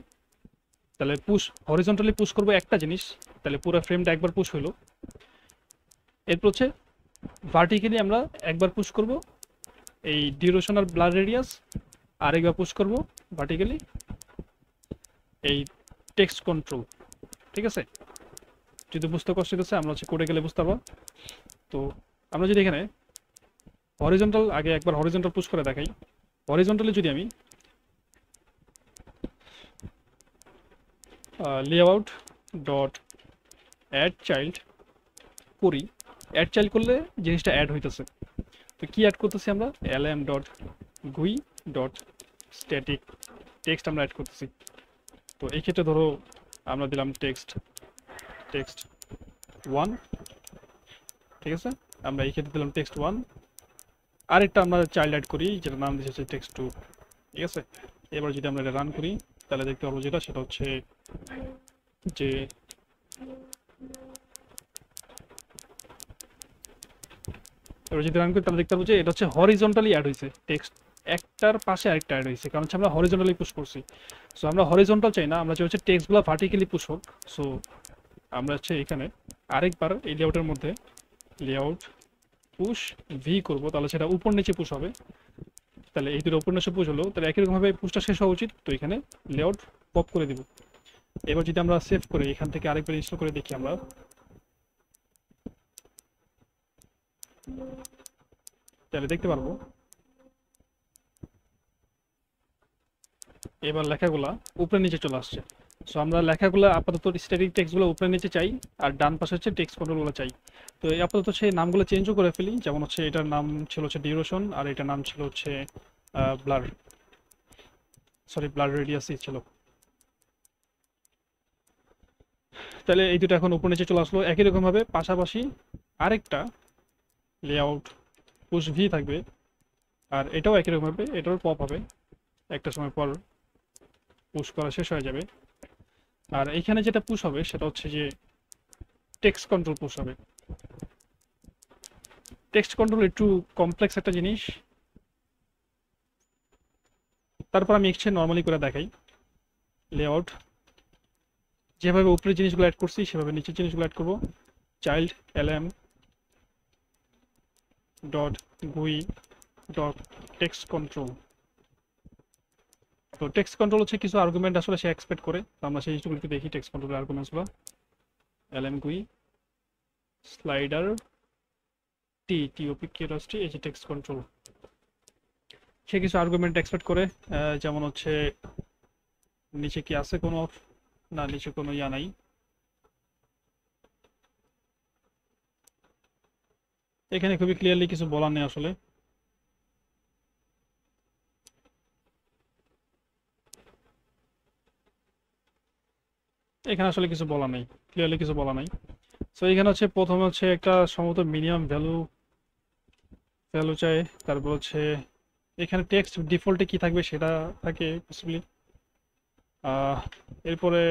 তাহলে হরিজন্টালি পুশ করবো একটা জিনিস, তাহলে পুরো ফ্রেমটা একবার পুশ হইলো। এরপর হচ্ছে ভার্টিক্যালি আমরা একবার পুশ করব এই ডিউরেশন আর ব্লার রেডিয়াস, আরেকবার পুশ করব ভার্টিক্যালি এই টেক্সট কন্ট্রোল। ঠিক আছে, যদি বুঝতে কষ্ট হচ্ছে আমরা হচ্ছে কোডে গেলে বুঝতে পারবো। তো আমরা যদি এখানে হরিজন্টাল আগে একবার হরিজন্টাল পুশ করে দেখাই, হরিজন্টালি যদি আমি লেআউট ডট অ্যাড চাইল্ড করি, অ্যাড চাইল্ড করলে জিনিসটা অ্যাড হইতেছে। তো কি অ্যাড করতেছি আমরা, lm ডট গুই ডট স্ট্যাটিক টেক্সট আমরা অ্যাড করতেছি। তো এই ক্ষেত্রে ধরো আমরা দিলাম টেক্সট 1, ঠিক আছে, আমরা এই ক্ষেত্রে দিলাম টেক্সট 1, আরেকটা আমরা চাইল্ড অ্যাড করি যেটা নাম দিয়েছে টেক্সট টু, ঠিক আছে। এবার যদি আমরা এটা রান করি তাহলে দেখতে পাবো যেটা সেটা হচ্ছে যে এবার যদি রান করি তাহলে দেখতে পাবো যে এটা হচ্ছে হরিজন্টালি অ্যাড হয়েছে টেক্সট, একটার পাশে আরেকটা অ্যাড হয়েছে, কারণ হচ্ছে আমরা হরিজন্টালি পুশ করছি। সো আমরা হরিজন্টাল চাই না, আমরা চাই হচ্ছে টেক্সটগুলো ভার্টিক্যালি পুশ হোক। সো আমরা হচ্ছে এখানে আরেকবার এই লেআউটের মধ্যে লেআউট পুশ ভি করবো, তাহলে সেটা উপর নিচে পুশ হবে। তাহলে এই দুটো উপর নিচে পুশ হলো, তাহলে একই রকমভাবে পুশটা শেষ হওয়া উচিত। তো এখানে লেআউট পপ করে দিব। এবার যদি আমরা সেভ করে এখান থেকে আরেকবার ইনস্টল করে দেখি আমরা, তাহলে দেখতে পারবো এবার লেখাগুলা উপরে নিচে চলে আসছে। সো আমরা লেখাগুলো আপাতত স্ট্যাটিক টেক্সটগুলো উপরে নিচে চাই, আর ডান পাশে হচ্ছে টেক্সট কন্ট্রোলগুলো চাই। তো এই আপাতত সেই নামগুলো চেঞ্জও করে ফেলি, যেমন হচ্ছে এটার নাম ছিল হচ্ছে ডিউরেশন, আর এটার নাম ছিল হচ্ছে ব্লার, সরি ব্লার রেডিয়াসই ছিল। তাহলে এই দুটো এখন উপর নিচে চলে আসলো। একই রকমভাবে পাশাপাশি আরেকটা লেআউট পুশ ভি থাকবে, আর এটাও একই রকমভাবে এটাও পপ হবে, একটা সময় পর পুশ করা শেষ হয়ে যাবে। আর এইখানে যেটা পুশ হবে সেটা হচ্ছে যে টেক্সট কন্ট্রোল পুশ হবে। টেক্সট কন্ট্রোল একটু কমপ্লেক্স একটা জিনিস, তারপর আমি এক্সচেঞ্জ নর্মালি করে দেখাই। লেআউট যেভাবে উপরের জিনিসগুলো অ্যাড করছি সেভাবে নিচের জিনিসগুলো অ্যাড করবো। চাইল্ড এলএম ডট গুই ডট টেক্সট কন্ট্রোল। তো টেক্সট কন্ট্রোল হচ্ছে কিছু আর্গুমেন্ট আসলে সে এক্সপেক্ট করে, তো আমরা সেই জিনিসগুলো একটু দেখি টেক্সট কন্ট্রোলের আর্গুমেন্টসগুলো। এলএম গুই স্লাইডার টি টিওপি কিউরসটি, এই যে টেক্সট কন্ট্রোল, সে কিছু আর্গুমেন্ট এক্সপেক্ট করে। যেমন হচ্ছে নিচে কি আছে কোনো, না নিচে কোনো ইয়া নাই। এখানে খুবই ক্লিয়ারলি কিছু বলার নেই আসলে। এখানে আসলে কিছু বলা নেই, ক্লিয়ারলি কিছু বলা নাই। সো এখানে হচ্ছে প্রথমে হচ্ছে একটা সম্ভবত মিনিমাম ভ্যালু ভ্যালু চাই, তারপর হচ্ছে এখানে টেক্সট ডিফল্টে কি থাকবে সেটা থাকে পসিবলি। এরপরে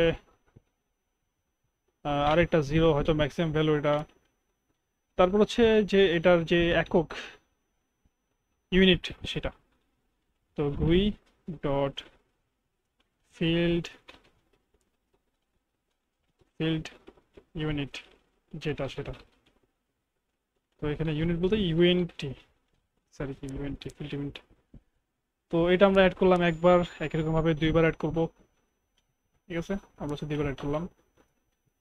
আরেকটা জিরো হয়তো ম্যাক্সিমাম ভ্যালু এটা। তারপর হচ্ছে যে এটার যে একক ইউনিট সেটা, তো গুই ডট ফিল্ড ফিল্ড ইউনিট যেটা সেটা। তো এখানে ইউনিট বলতে ইউএনটি, সরি কি ইউএনটি ফিল্ড ইউনিট। তো এটা আমরা অ্যাড করলাম একবার, একই রকমভাবে দুইবার অ্যাড করব, ঠিক আছে। আমরা হচ্ছে দুইবার অ্যাড করলাম।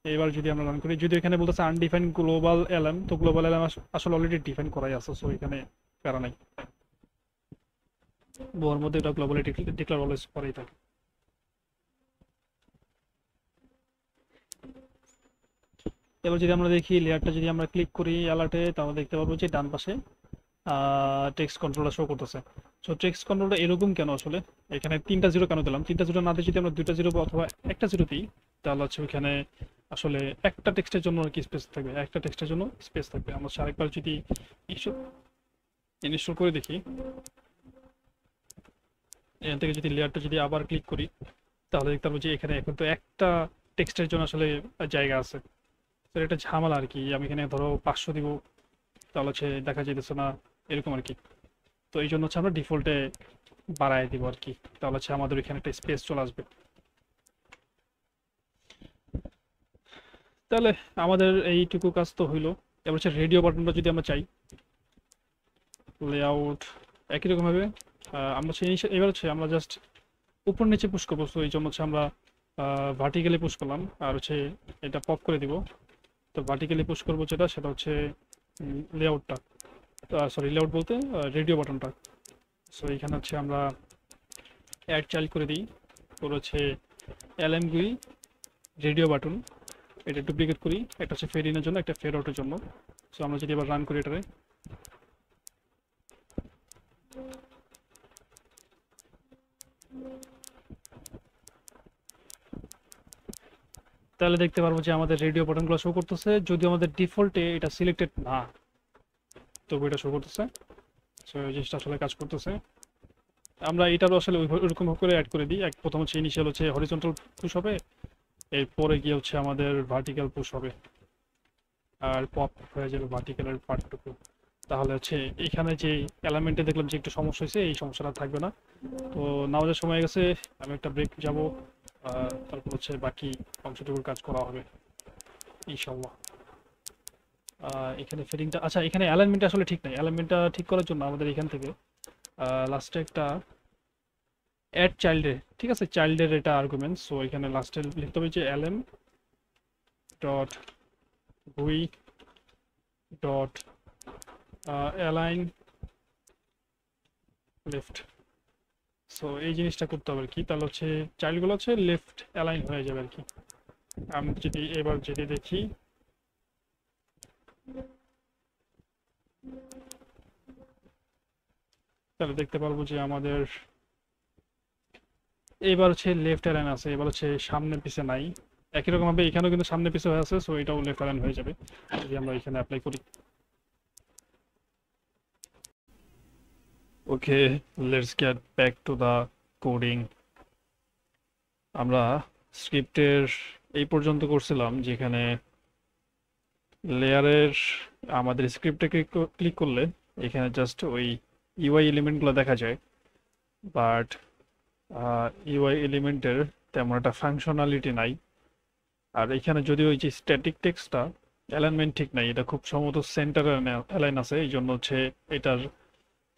এবার যদি আমরা রান করি, যদি এখানে বলতেছে আনডিফাইন্ড গ্লোবাল এলএম, তো গ্লোবাল এলএম আসলে অলরেডি ডিফাইন করাই আছে, সো এখানে প্যারা নাই। বোর মধ্যে এটা গ্লোবালি ডিক্লেয়ার অলওয়েজ করাই থাকে। এবার যদি আমরা দেখি লেয়ারটা যদি আমরা ক্লিক করি অ্যালার্টে, তাহলে দেখতে পাবো যে ডান পাশে টেক্সট কন্ট্রোলটা শো করতেছে। সো টেক্সট কন্ট্রোলটা এরকম কেন আসলে, এখানে তিনটা জিরো কেন দিলাম? তিনটা জিরো না দিয়ে যদি আমরা দুইটা জিরো অথবা একটা জিরো দিই, তাহলে হচ্ছে ওইখানে আসলে একটা টেক্সটের জন্য আর কি স্পেস থাকবে, একটা টেক্সটের জন্য স্পেস থাকবে। আমরা আরেকবার যদি ইনস্টল করে দেখি, এখান থেকে যদি লেয়ারটা যদি আবার ক্লিক করি, তাহলে দেখতে পাবো যে এখানে এখন তো একটা টেক্সটের জন্য আসলে জায়গা আছে। তো এটা ঝামেলা আর কি, আমি এখানে ধরো 500 দিব, তাহলে হচ্ছে দেখা যেতেছে না, এরকম আর কি। তো এই জন্য হচ্ছে আমরা ডিফল্টে বাড়ায় দিব আর কি, তাহলে হচ্ছে আমাদের এখানে একটা স্পেস চলে আসবে। তাহলে আমাদের এইটুকু কাজ তো হইলো। এবার হচ্ছে রেডিও বাটনটা যদি আমরা চাই, লেআউট একই রকম ভাবে আমরা সেই এবার হচ্ছে আমরা জাস্ট উপর নিচে পুশ করবো। তো এই জন্য হচ্ছে আমরা ভার্টিক্যালি পুশ করলাম, আর হচ্ছে এটা পপ করে দিব। তো ভার্টিক্যালি পুশ করবো যেটা সেটা হচ্ছে লেআউটটা, সরি লেআউট বলতে রেডিও বাটনটা। সো এখানে হচ্ছে আমরা অ্যাড চাইল্ড করে দিই, তোর হচ্ছে এলএমগুই রেডিও বাটন, এটা ডুপ্লিকেট করি, একটা হচ্ছে ফেড ইনের জন্য, একটা ফেড আউটের জন্য। সো আমরা যদি এবার রান করি এটারে, তাহলে দেখতে পারবো যে আমাদের রেডিও বাটনগুলো শো করতেছে, যদিও আমাদের ডিফল্টে এটা সিলেক্টেড না, তবু এটা শো করতেছে। সো এই জিনিসটা আসলে কাজ করতেছে। আমরা এটারও আসলে ওইরকম করে অ্যাড করে দিই। প্রথম হচ্ছে ইনিশিয়াল হচ্ছে হরিজন্টাল পুশ হবে, এরপরে গিয়ে হচ্ছে আমাদের ভার্টিক্যাল পুশ হবে, আর পপ হয়ে যাবে ভার্টিক্যালের পার্টটুকু। তাহলে হচ্ছে এখানে যে এলিমেন্টে দেখলাম যে একটু সমস্যা হয়েছে, এই সমস্যাটা থাকবে না। তো নামাজের সময় গেছে, আমি একটা ব্রেক যাব, তারপর হচ্ছে বাকি অংশটুকুর কাজ করা হবে ইনশাল্লাহ। এখানে ফিটিংটা, আচ্ছা এখানে অ্যালাইনমেন্টটা আসলে ঠিক নাই। অ্যালাইনমেন্টটা ঠিক করার জন্য আমাদের এখান থেকে লাস্টে একটা অ্যাড চাইল্ডের, ঠিক আছে, চাইল্ডের এটা আর্গুমেন্ট। সো এখানে লাস্টে লিখতে হবে যে lm ডট ভুই ডট অ্যালাইন লেফট। সো এই জিনিসটা করতে হবে আর কি, তাহলে হচ্ছে চাইল্ডগুলো হচ্ছে লেফট অ্যালাইন হয়ে যাবে আর কি। আমি যদি এবার যদি দেখি, তাহলে দেখতে পারবো যে আমাদের এবার হচ্ছে লেফট অ্যালাইন আছে, এবার হচ্ছে সামনে পিছে নাই। একই রকম ভাবে এখানেও কিন্তু সামনে পিছে হয়ে আছে, সো এটাও লেফট অ্যালাইন হয়ে যাবে যদি আমরা এখানে অ্যাপ্লাই করি। Okay, let's get back to the coding. আমরা স্ক্রিপ্টের এই পর্যন্ত করছিলাম যেখানে লেয়ারের, আমাদের স্ক্রিপ্টে ক্লিক করলে এখানে জাস্ট ওই ইউআই এলিমেন্টগুলো দেখা যায়, বাট ইউআই এলিমেন্টের তেমন একটা ফাংশনালিটি নাই। আর এখানে যদি ওই যে স্ট্যাটিক টেক্সটটা অ্যালাইনমেন্ট ঠিক নাই, এটা খুব সম্ভবত সেন্টার অ্যালাইন আছে, এই জন্য হচ্ছে এটার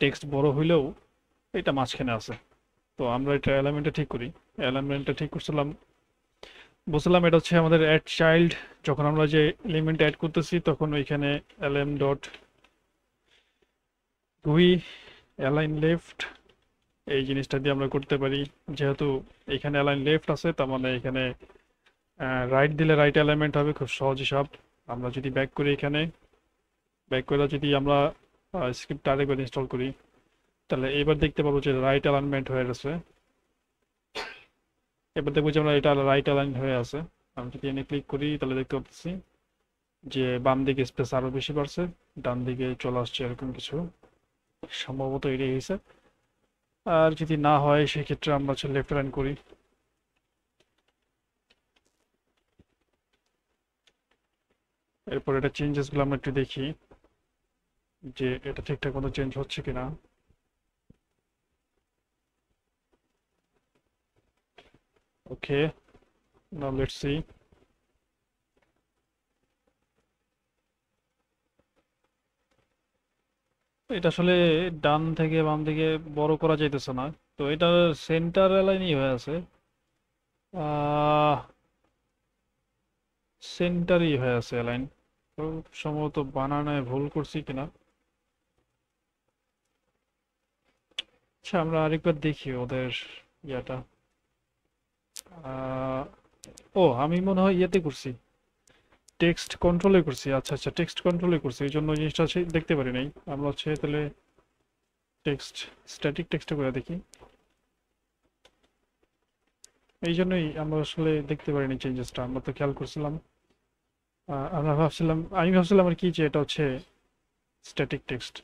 টেক্সট বড় হইলেও এটা মাঝখানে আছে। তো আমরা এটা অ্যালাইনমেন্টটা ঠিক করি। অ্যালাইনমেন্টটা ঠিক করছিলাম, বুঝলাম এটা হচ্ছে আমাদের অ্যাড চাইল্ড। যখন আমরা যে এলিমেন্ট অ্যাড করতেছি তখন ওইখানে lm ডট গুই অ্যালাইন লেফট, এই জিনিসটা দিয়ে আমরা করতে পারি। যেহেতু এখানে অ্যালাইন লেফট আছে, তার মানে এখানে রাইট দিলে রাইট অ্যালাইনমেন্ট হবে, খুব সহজ হিসাব। আমরা যদি ব্যাক করি, এখানে ব্যাক করে যদি আমরা স্ক্রিপ্ট আরেকবার ইনস্টল করি, তাহলে এবার দেখতে পাবো যে রাইট অ্যালাইনমেন্ট হয়ে গেছে। এবার দেখবো যে আমরা এটা রাইট অ্যালাইন হয়ে আছে। আমি যদি এনে ক্লিক করি তাহলে দেখতে পাচ্ছি যে বাম দিকে স্পেস আরো বেশি বাড়ছে, ডান দিকে চলে আসছে, এরকম কিছু সম্ভবত এটাই হয়েছে। আর যদি না হয় সেক্ষেত্রে আমরা হচ্ছে লেফট অ্যালাইন করি। এরপর এটা চেঞ্জেস গুলো আমরা একটু দেখি যে এটা ঠিকঠাক মতো চেঞ্জ হচ্ছে কিনা। ওকে, নাও লেটস সি। এটা আসলে ডান থেকে বাম দিকে বড় করা যাইতেছে না, তো এটা সেন্টার অ্যালাইনই হয়ে আছে, সেন্টারই হয়ে আছে অ্যালাইন। তো সম্ভবত বানানায় ভুল করছি কিনা। আচ্ছা আমরা আরেকবার দেখি ওদের ইয়াটা। আহ, ও আমি মনে হয় ইয়েতে করছি, টেক্সট কন্ট্রোলে করছি। আচ্ছা আচ্ছা, টেক্সট কন্ট্রোলে করছি, এই জন্য জিনিসটা দেখতে পারি নাই আমরা। হচ্ছে তাহলে টেক্সট, স্ট্যাটিক টেক্সটে করে দেখি, এই জন্যই আমরা আসলে দেখতে পারিনি চেঞ্জেসটা। আমরা তো খেয়াল করছিলাম, আমি ভাবছিলাম আর কি যে এটা হচ্ছে স্ট্যাটিক টেক্সট।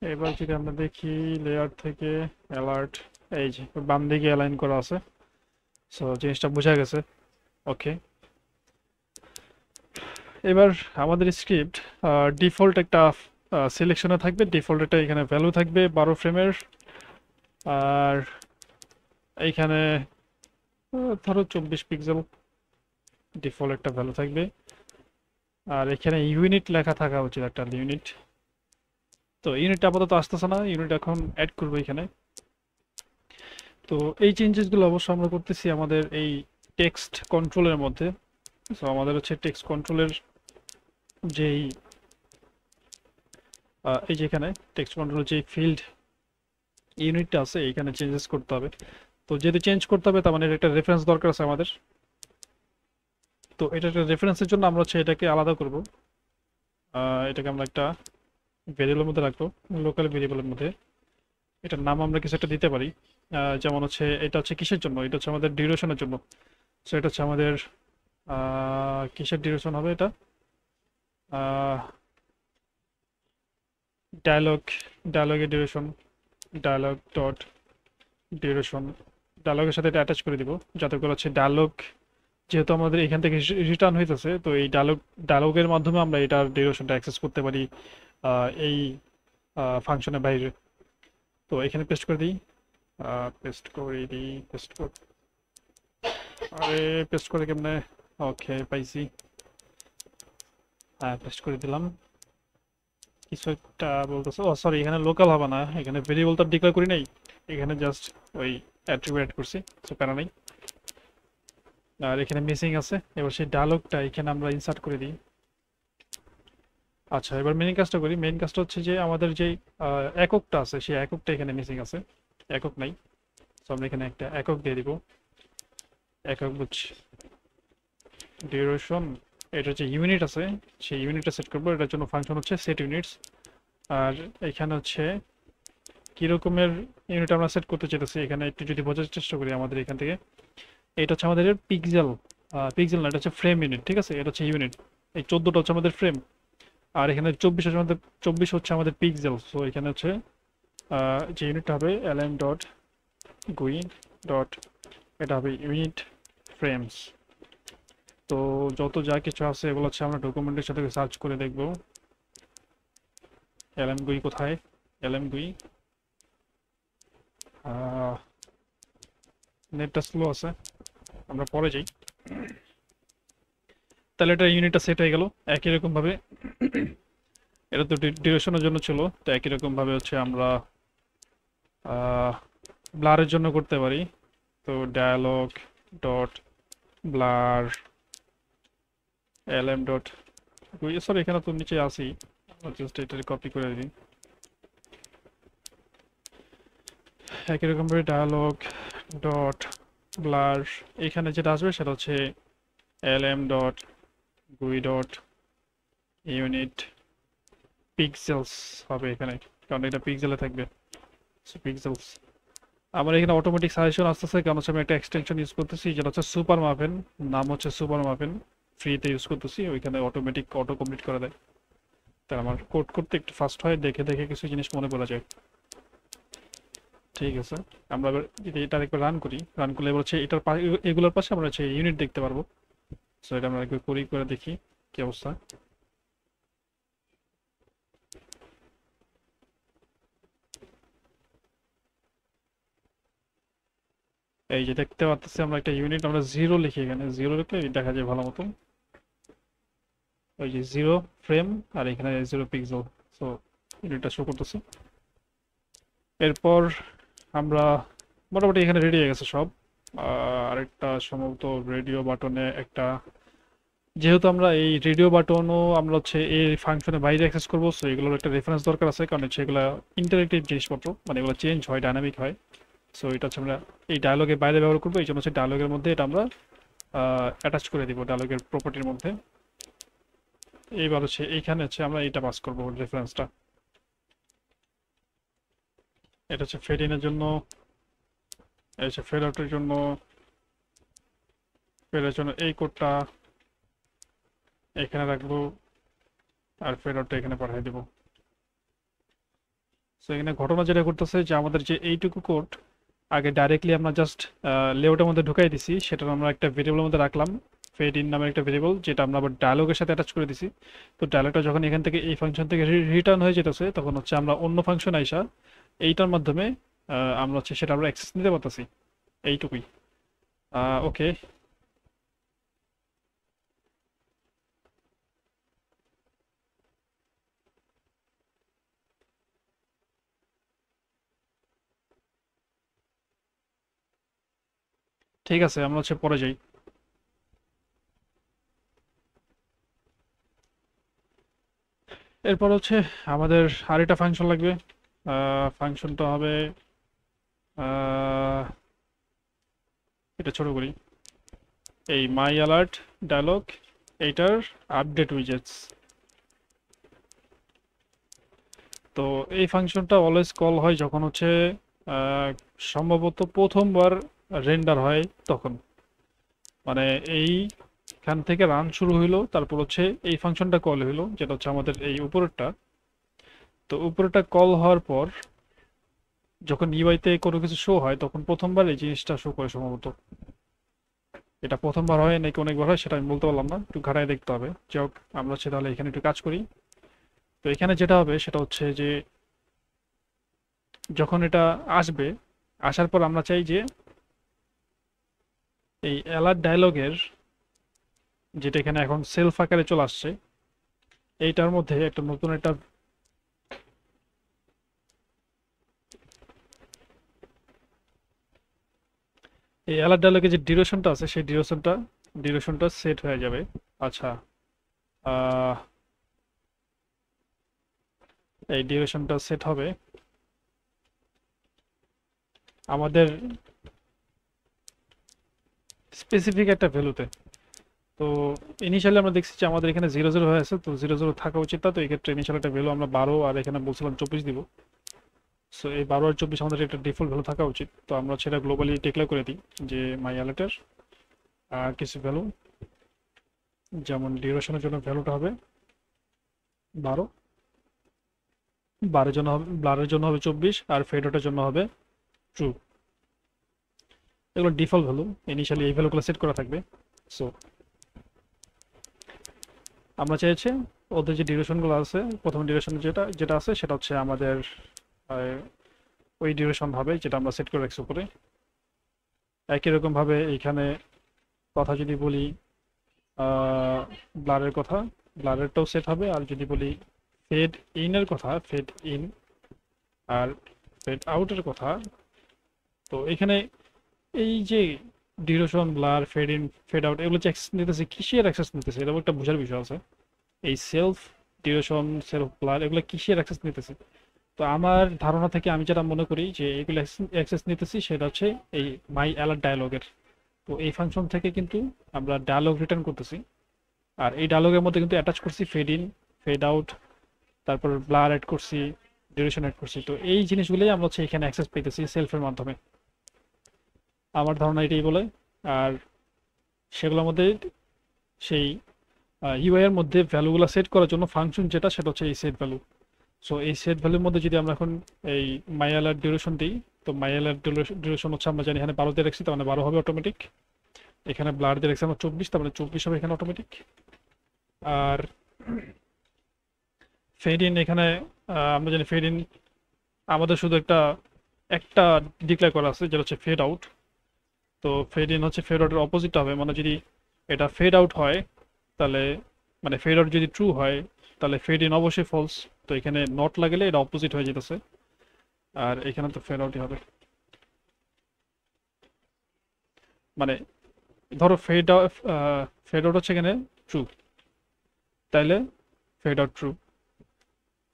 এবার যদি আমরা দেখি লেয়ার থেকে অ্যালার্ট, এই যে বাম দিকে অ্যালাইন করা আছে, সো জিনিসটা বোঝা গেছে। ওকে, এবার আমাদের স্ক্রিপ্ট ডিফল্ট একটা সিলেকশনে থাকবে। ডিফল্ট এটা এখানে ভ্যালু থাকবে 12 ফ্রেমের, আর এইখানে ধরো 24 পিক্সেল ডিফল্ট একটা ভ্যালু থাকবে। আর এখানে ইউনিট লেখা থাকা উচিত, একটা ইউনিট। তো ইউনিট আপাতত আসতেছে না, ইউনিট এখন অ্যাড করবো এখানে। তো এই চেঞ্জেসগুলো অবশ্য আমরা করতেছি আমাদের এই টেক্সট কন্ট্রোলের মধ্যে। সো আমাদের হচ্ছে টেক্সট কন্ট্রোলের যেই এই যে এখানে টেক্সট কন্ট্রোলের যে ফিল্ড ইউনিটটা আছে, এখানে চেঞ্জেস করতে হবে। তো যেহেতু চেঞ্জ করতে হবে, তার মানে এটা একটা রেফারেন্স দরকার আছে আমাদের। তো এটা একটা রেফারেন্সের জন্য আমরা হচ্ছে এটাকে আলাদা করব। এটাকে আমরা একটা ভেরিয়েবলের মধ্যে রাখবো, লোকাল ভেরিয়েবলের মধ্যে। এটার নাম আমরা কিছু একটা দিতে পারি, যেমন হচ্ছে এটা হচ্ছে কিসের জন্য, এটা হচ্ছে আমাদের ডিউরেশনের জন্য। সো এটা হচ্ছে আমাদের কিসের ডিউরেশন হবে, এটা ডায়ালগ, ডায়ালগের ডিউরেশন, ডায়ালগ ডট ডিউরেশন, ডায়ালগের সাথে এটা অ্যাটাচ করে দিব, যাতে করে হচ্ছে ডায়ালগ, যেহেতু আমাদের এখান থেকে রিটার্ন হইতেছে, তো এই ডায়ালগের মাধ্যমে আমরা এটার ডিউরেশনটা অ্যাক্সেস করতে পারি এই ফাংশনের বাইরে। তো এখানে পেস্ট করে দিই, পেস্ট করে, আরে পেস্ট করে কেমনে, ওকে পাইছি, হ্যাঁ পেস্ট করে দিলাম। কিছু একটা বলতেছে, ও সরি, এখানে লোকাল হবে না, এখানে ভেরিয়েবল তো ডিক্লেয়ার করি নাই, এখানে জাস্ট ওই অ্যাট্রিবিউট অ্যাড করছি, সো প্যারা নাই। আর এখানে মিসিং আছে, এবার সেই ডায়লগটা এখানে আমরা ইনসার্ট করে দিই। আচ্ছা, এবার মেইন কাজটা করি। মেইন কাজটা হচ্ছে যে আমাদের যে এককটা আছে, সেই এককটা এখানে মিসিং আছে, একক নাই। তো আমরা এখানে একটা একক দিয়ে দিব, একক বুঝছি ডিউরেশন, এটা যে ইউনিট আছে সেই ইউনিটটা সেট করবো, এটার জন্য ফাংশন হচ্ছে সেট ইউনিটস। আর এখানে হচ্ছে কি রকমের ইউনিট আমরা সেট করতে চাইতেছি, এখানে একটু যদি বোঝার চেষ্টা করি আমাদের এখান থেকে, এটা হচ্ছে আমাদের পিক্সেল, পিক্সেল না, এটা হচ্ছে ফ্রেম ইউনিট, ঠিক আছে, এটা হচ্ছে ইউনিট। এই 14টা হচ্ছে আমাদের ফ্রেম, আর এখানে 24 হচ্ছে আমাদের, 24 হচ্ছে আমাদের পিক্সেল। সো এখানে হচ্ছে যে ইউনিটটা হবে lm ডট গুই ডট, এটা হবে ইউনিট ফ্রেমস। তো যত যা কিছু আছে এগুলো হচ্ছে আমরা ডকুমেন্টের সাথে সার্চ করে দেখব, lm গুই কোথায়, lm গুই, নেটটা স্লো আছে, আমরা পরে যাই। তাহলে এটা ইউনিটটা সেট হয়ে গেল একই রকম ভাবে, এটা তো ডিউরেশনের জন্য ছিল, তো একই রকম ভাবে হচ্ছে আমরা ব্লারের জন্য করতে পারি। তো dialog dot blur lm dot, sorry এখানে তো নিচে আসি, জাস্ট এটা কপি করে দিই। একই রকম ভাবে ডায়ালগ ডট ব্লার, এখানে যেটা আসবে সেটা হচ্ছে lm ডট গুই ডট ইউনিট পিক্সেলস হবে এখানে, কারণ এটা পিক্সেলে থাকবে, পিক্সেলস। আমার এখানে অটোমেটিক সাজেশন আসতেছে, কারণ হচ্ছে আমি একটা এক্সটেনশন ইউজ করতেছি যেটা হচ্ছে সুপার মাফিন, নাম হচ্ছে সুপার মাফিন, ফ্রিতে ইউজ করতেছি, ওইখানে অটোমেটিক অটো কমপ্লিট করে দেয়, তাই আমার কোড করতে একটু ফাস্ট হয়, দেখে দেখে কিছু জিনিস মনে পড়া যায়। ঠিক আছে, আমরা এবার যদি এটা একবার রান করি, রান করলে এবার হচ্ছে এটার এগুলোর পাশে আমরা হচ্ছে ইউনিট দেখতে পারবো। সো এটা আমরা একবার করি, করে দেখি কি অবস্থা। এই যে দেখতে পাচ্ছি আমরা একটা ইউনিট, আমরা জিরো লিখি, এখানে জিরো লিখলে দেখা যায় ভালো মতো, ওই যে জিরো ফ্রেম আর এখানে জিরো পিক্সেল, সো ইউনিটটা শো করতেছে। এরপর আমরা মোটামুটি এখানে রেডি হয়ে গেছে সব। আরেকটা সম্ভবত রেডিও বাটনে একটা, যেহেতু আমরা এই রেডিও বাটনও আমরা হচ্ছে এই ফাংশনের বাইরে অ্যাক্সেস করবো, সো এগুলোর একটা রেফারেন্স দরকার আছে, কারণ হচ্ছে এগুলো ইন্টারেক্টিভ জিনিসপত্র, মানে এগুলো চেঞ্জ হয়, ডাইনামিক হয়। সো এটা হচ্ছে আমরা এই ডায়ালগের বাইরে ব্যবহার করবো, এই জন্য হচ্ছে ডায়ালগের মধ্যে এটা আমরা অ্যাটাচ করে দিব, ডায়ালগের প্রপার্টির মধ্যে। এইবার হচ্ছে এইখানে হচ্ছে আমরা এটা পাস করবো রেফারেন্সটা, এটা হচ্ছে ফেড ইনের জন্য, এটা হচ্ছে ফেড আউটের জন্য, ফেডের জন্য এই কোডটা এখানে রাখবো, আর ফেড আউটটা এখানে পাঠিয়ে দিব। সো এখানে ঘটনা যেটা করতেছে যে আমাদের যে এইটুকু কোড আগে ডাইরেক্টলি আমরা জাস্ট লেআউটের মধ্যে ঢুকাই দিছি, সেটা আমরা একটা ভেরিয়েবলের মধ্যে রাখলাম, ফেড ইন নামের একটা ভেরিয়েবল, যেটা আমরা আবার ডায়ালগের সাথে অ্যাটাচ করে দিছি। তো ডায়ালগটা যখন এখান থেকে এই ফাংশন থেকে রিটার্ন হয়ে যেতেছে, তখন হচ্ছে আমরা অন্য ফাংশন আইসা এইটার মাধ্যমে আমরা হচ্ছে সেটা আমরা অ্যাক্সেস নিতে পারতেছি, এইটুকুই। ওকে, ঠিক আছে, আমরা হচ্ছে পরে যাই। এরপর হচ্ছে আমাদের আরেকটা ফাংশন লাগবে, ফাংশনটা হবে এটা ছোট করি, এই মাই অ্যালার্ট ডায়লগ, এইটার আপডেট উইজেটস। তো এই ফাংশনটা অলওয়েজ কল হয় যখন হচ্ছে আহ, সম্ভবত প্রথমবার রেন্ডার হয় তখন, মানে এইখান থেকে রান শুরু হইলো, তারপর হচ্ছে এই ফাংশনটা কল হইলো, যেটা হচ্ছে আমাদের এই উপরেরটা। তো উপরেটা কল হওয়ার পর যখন ইউআইতে কোনো কিছু শো হয় তখন প্রথমবার এই জিনিসটা শো করে সম্ভবত। এটা প্রথমবার হয় নাকি অনেকবার হয় সেটা আমি বলতে পারলাম না, একটু ঘাটায় দেখতে হবে। যাই হোক, আমরা হচ্ছে তাহলে এখানে একটু কাজ করি। তো এখানে যেটা হবে সেটা হচ্ছে যে যখন এটা আসবে, আসার পর আমরা চাই যে এই অ্যালার্ট ডায়লগের, যেটা এখানে এখন সেলফ আকারে চলে আসছে, এইটার মধ্যে একটা নতুন একটা এই অ্যালার্ট ডায়লগে যে ডিউরেশনটা আছে সেই ডিউরেশনটা সেট হয়ে যাবে। আচ্ছা, আহ, এই ডিউরেশনটা সেট হবে আমাদের স্পেসিফিক একটা ভ্যালুতে। তো ইনিশিয়ালি আমরা দেখছি যে আমাদের এখানে 00 হয়ে আছে, তো 00 থাকা উচিত না। তো এই ক্ষেত্রে ইনিশিয়াল একটা ভ্যালু আমরা 12 আর এখানে বলছিলাম 24 দিব। সো এই 12 আর 24 আমাদের একটা ডিফল্ট ভ্যালু থাকা উচিত। তো আমরা সেটা গ্লোবালি ডিক্লেয়ার করে দিই যে মাই অ্যালার্টের কিছু ভ্যালু, যেমন ডিউরেশনের জন্য ভ্যালুটা হবে 12, বারের জন্য হবে, ব্লারের জন্য হবে 24, আর ফেড আউটের জন্য হবে ট্রু। এগুলো ডিফল্ট ভ্যালু, ইনিশিয়ালি এই ভ্যালুগুলো সেট করা থাকবে। সো আমরা চাইছি ওদের যে ডিউরেশনগুলো আছে, প্রথম ডিউরেশন যেটা যেটা আছে সেটা হচ্ছে আমাদের আহ, ওই ডিউরেশন হবে যেটা আমরা সেট করে রাখছি উপরে। একই রকম ভাবে এইখানে কথা যদি বলি ব্লারের কথা, ব্লারেরটাও সেট হবে। আর যদি বলি ফেড ইনের কথা, ফেড ইন আর ফেড আউটের কথা, তো এখানে এই যে duration, blur, fade in, fade out, এগুলো যে অ্যাক্সেস নিতেছে, কিসের অ্যাক্সেস নিতেছে, এটা একটা বোঝার বিষয় আছে। এই সেলফ ডিউরেশন, সেলফ ব্লার, এগুলো কিসের অ্যাক্সেস নিতেছে? তো আমার ধারণা থেকে আমি যেটা মনে করি যে এগুলো অ্যাক্সেস নিতেছি সেটা হচ্ছে এই মাই অ্যালার্ট ডায়ালগের। তো এই ফাংশন থেকে কিন্তু আমরা ডায়ালগ রিটার্ন করতেছি। আর এই ডায়ালগের মধ্যে কিন্তু অ্যাটাচ করছি ফেড ইন, ফেড আউট, তারপর ব্লার অ্যাড করছি, ডিউরেশন অ্যাড করছি। তো এই জিনিসগুলোই আমরা হচ্ছে এখানে অ্যাক্সেস পেতেছি সেলফের মাধ্যমে, আমার ধারণা এটাই বলে। আর সেগুলোর মধ্যে সেই ইউআই এর মধ্যে ভ্যালুগুলো সেট করার জন্য ফাংশন যেটা সেটা হচ্ছে এই সেট ভ্যালু। সো এই সেট ভ্যালুর মধ্যে যদি আমরা এখন এই মাই অ্যালার্ট ডিউরেশন দিই, তো মাই অ্যালার্ট ডিউরেশন হচ্ছে আমরা জানি এখানে 12 দিয়ে রাখছি, তার মানে 12 হবে অটোমেটিক। এখানে ব্লার দিয়ে রাখছি আমরা 24, তার মানে 24 হবে এখানে অটোমেটিক। আর ফেড ইন এখানে আমরা জানি ফেড ইন আমাদের শুধু একটা একটা ডিক্লেয়ার করা আছে যেটা হচ্ছে ফেড আউট। তো ফেড ইন হচ্ছে ফেড আউটের অপোজিট হবে, মানে যদি এটা ফেড আউট হয় তাহলে, মানে ফেড আউট যদি ট্রু হয় তাহলে ফেড ইন অবশ্যই ফলস। তো এখানে নট লাগলে এটা অপোজিট হয়ে যেতেছে, আর এখানে তো ফেড আউটই হবে। মানে ধরো ফেড আউট হচ্ছে এখানে ট্রু, তাইলে ফেড আউট ট্রু।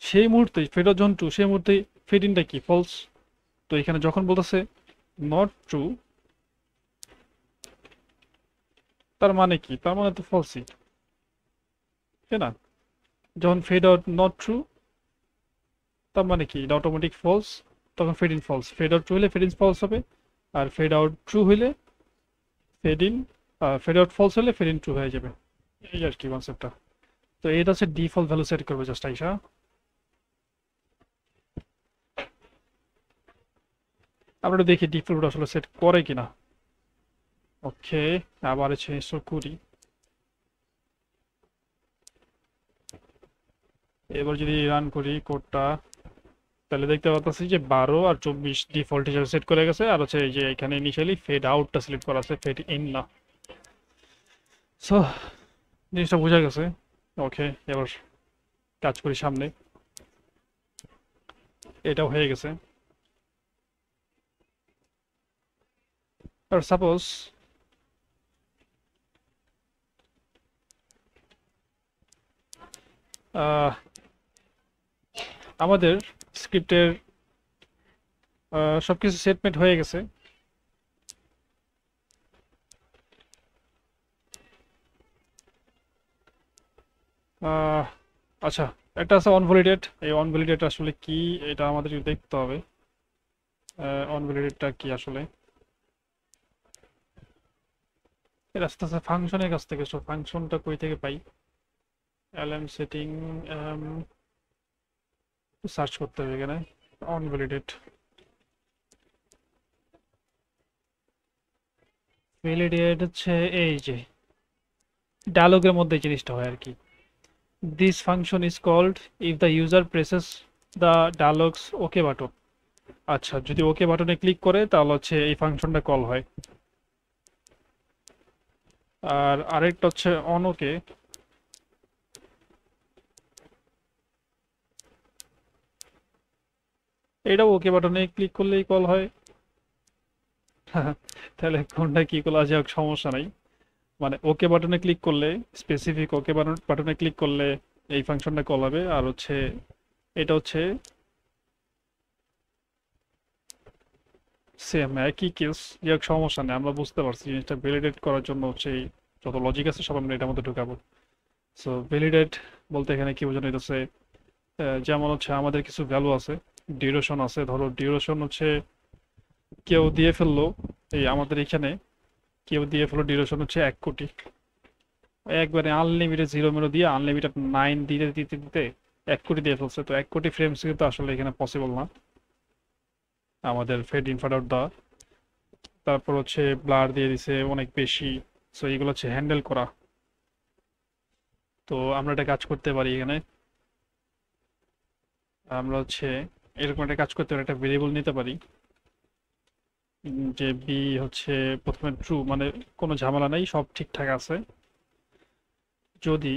সেই মুহূর্তে ফেড আউট যখন ট্রু, সেই মুহূর্তে ফেড ইনটা কি ফলস। তো এখানে যখন বলতেছে নট ট্রু, তার মানে কি? তার মানে তো ফলসই, তাই না? যখন ফেড আউট নট ট্রু, তার মানে কি এটা অটোমেটিক ফলস, তখন fade in false. Fade out true হলে ফেড ইন ফলস হবে, আর ফেড আউট ট্রু হলে fade in, fade out false হলে ফেড ইন ট্রু হয়ে যাবে। এই আর কি কনসেপ্টটা। তো এটা হচ্ছে ডিফল্ট ভ্যালু সেট করবে জাস্ট আইসা। আমরা একটু দেখি ডিফল্ট আসলে সেট করে কিনা। ওকে, আবার হচ্ছে ইনস্টল করি। এবার যদি রান করি কোডটা, তাহলে দেখতে পাচ্ছি যে 12 আর 24 ডিফল্ট হিসেবে সেট করে গেছে। আর হচ্ছে এই যে এখানে ইনিশিয়ালি ফেড আউটটা সিলেক্ট করা আছে, ফেড ইন না। সো জিনিসটা বোঝা গেছে। ওকে, এবার কাজ করি সামনে। এটাও হয়ে গেছে। আর সাপোজ আমাদের স্ক্রিপ্টের সবকিছু সেটমেন্ট হয়ে গেছে। আহ, আচ্ছা, একটা আছে অনভ্যালিডেট। এই অনভ্যালিডেট আসলে কি, এটা আমাদের একটু দেখতে হবে। অনভ্যালিডেটটা কি আসলে? এটা আস্তে আস্তে ফাংশনের কাছ থেকে। সো ফাংশনটা কই থেকে পাই? এলএম সেটিং, সার্চ করতে হবে এখানে অন ভ্যালিডেট। ভ্যালিডেট হচ্ছে এই যে ডায়ালগের মধ্যে এই জিনিসটা হয় আর কি। This function is called if the user presses the dialogs okay button. আচ্ছা, যদি ওকে বাটনে ক্লিক করে তাহলে হচ্ছে এই ফাংশনটা কল হয়। আর আরেকটা হচ্ছে অন ওকে। এটাও ওকে বাটনে ক্লিক করলেই কল হয়। তাহলে কোনটা কি করা যায় সমস্যা নাই। মানে ওকে বাটনে ক্লিক করলে, স্পেসিফিক ওকে বাটনে ক্লিক করলে এই ফাংশনটা কল হবে। আর হচ্ছে এটা হচ্ছে সেম একই কেস, যে সমস্যা নেই, আমরা বুঝতে পারছি জিনিসটা ভ্যালিডেট করার জন্য হচ্ছে এই যত লজিক আছে সব আমরা এটার মধ্যে ঢুকাবো। সো ভ্যালিডেট বলতে এখানে কি বোঝানো হইতেছে, যেমন হচ্ছে আমাদের কিছু ভ্যালু আছে, ডিউরেশন আছে, ধরো ডিউরেশন হচ্ছে কেউ দিয়ে ফেললো, এই আমাদের এখানে কেউ দিয়ে ফেললো ডিউরেশন হচ্ছে 1 কোটি, একবারে আনলিমিটেড জিরো মেরো দিয়ে আনলিমিটেড 9 দিতে দিতে দিতে 1 কোটি দিয়ে ফেলছে। তো 1 কোটি ফ্রেমস কিন্তু আসলে এখানে পসিবল না আমাদের ফেড ইন ফাড আউট দেওয়া। তারপর হচ্ছে ব্লার দিয়ে দিছে অনেক বেশি। সো এইগুলো হচ্ছে হ্যান্ডেল করা। তো আমরা একটা কাজ করতে পারি এখানে, আমরা হচ্ছে এরকম একটা কাজ করতে পারি, একটা ভেরিয়েবল নিতে পারি যে বি হচ্ছে প্রথমে ট্রু, মানে কোনো ঝামেলা নাই, সব ঠিকঠাক আছে। যদি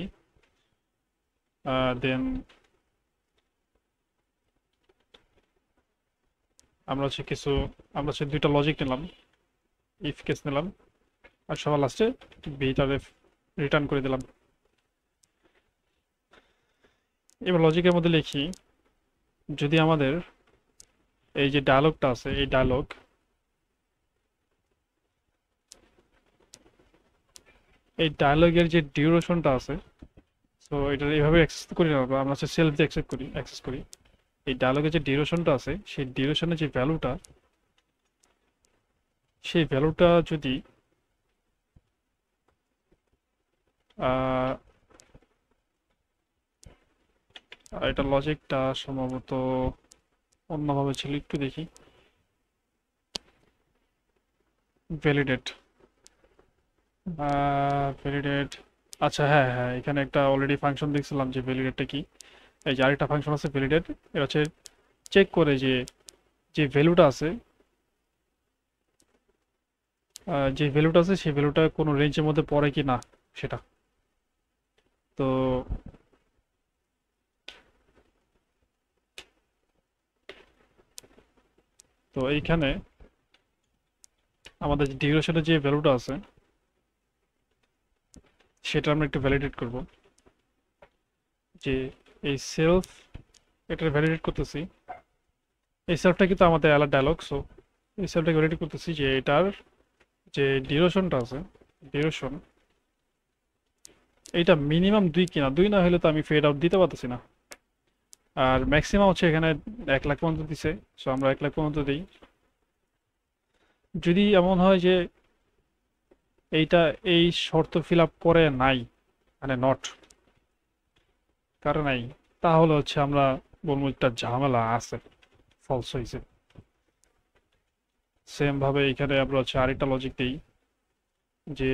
দেন আমরা হচ্ছে দুইটা লজিক নিলাম, ইফ কেস নিলাম, আর সবার লাস্টে বিটারে রিটার্ন করে দিলাম। এবার লজিকের মধ্যে লিখি, যদি আমাদের এই যে ডায়লগটা আছে, এই ডায়লগের যে ডিউরেশনটা আছে, তো এটা এইভাবে অ্যাক্সেস করি না, আমরা হচ্ছে সেলফ দিয়ে অ্যাক্সেস করি। এই ডায়লগের যে ডিউরেশনটা আছে, সেই ডিউরেশনের যে ভ্যালুটা, সেই ভ্যালুটা যদি আহ, এটা লজিকটা সম্ভবত অন্যভাবে ছিল, একটু দেখি। ভ্যালিডেট, ভ্যালিডেট, আচ্ছা হ্যাঁ হ্যাঁ, এখানে একটা অলরেডি ফাংশন দেখছিলাম যে ভ্যালিডেটটা কি। এই যে আরেকটা ফাংশন আছে ভ্যালিডেট, এটা হচ্ছে চেক করে যে যে ভ্যালুটা আছে, যে ভ্যালুটা আছে সেই ভ্যালুটা কোনো রেঞ্জের মধ্যে পড়ে কি না সেটা। তো তো এইখানে আমাদের যে ডিউরেশনের যে ভ্যালুটা আছে সেটা আমরা একটু ভ্যালিডেট করব। যে এই সেলফ, এটা ভ্যালিডেট করতেছি, এই সেলফটা কিন্তু আমাদের আলাদা ডায়লগ। সো এই সেলফটাকে ভ্যালিডেট করতেছি যে এটার যে ডিউরেশনটা আছে, ডিউরেশন এইটা মিনিমাম 2 কিনা, 2 না হলে তো আমি ফেড আউট দিতে পারতেছি না। আর ম্যাক্সিমাম হচ্ছে এখানে 1 লাখ পর্যন্ত দিছে, সো আমরা 1 লাখ পর্যন্ত দিই। যদি এমন হয় যে এইটা এই শর্ত ফিল আপ করে নাই, মানে নট কারণ নাই, তাহলে হচ্ছে আমরা বলবো একটা ঝামেলা আছে, ফলস হয়েছে। সেম ভাবে এখানে আমরা হচ্ছে আরেকটা লজিক দিই যে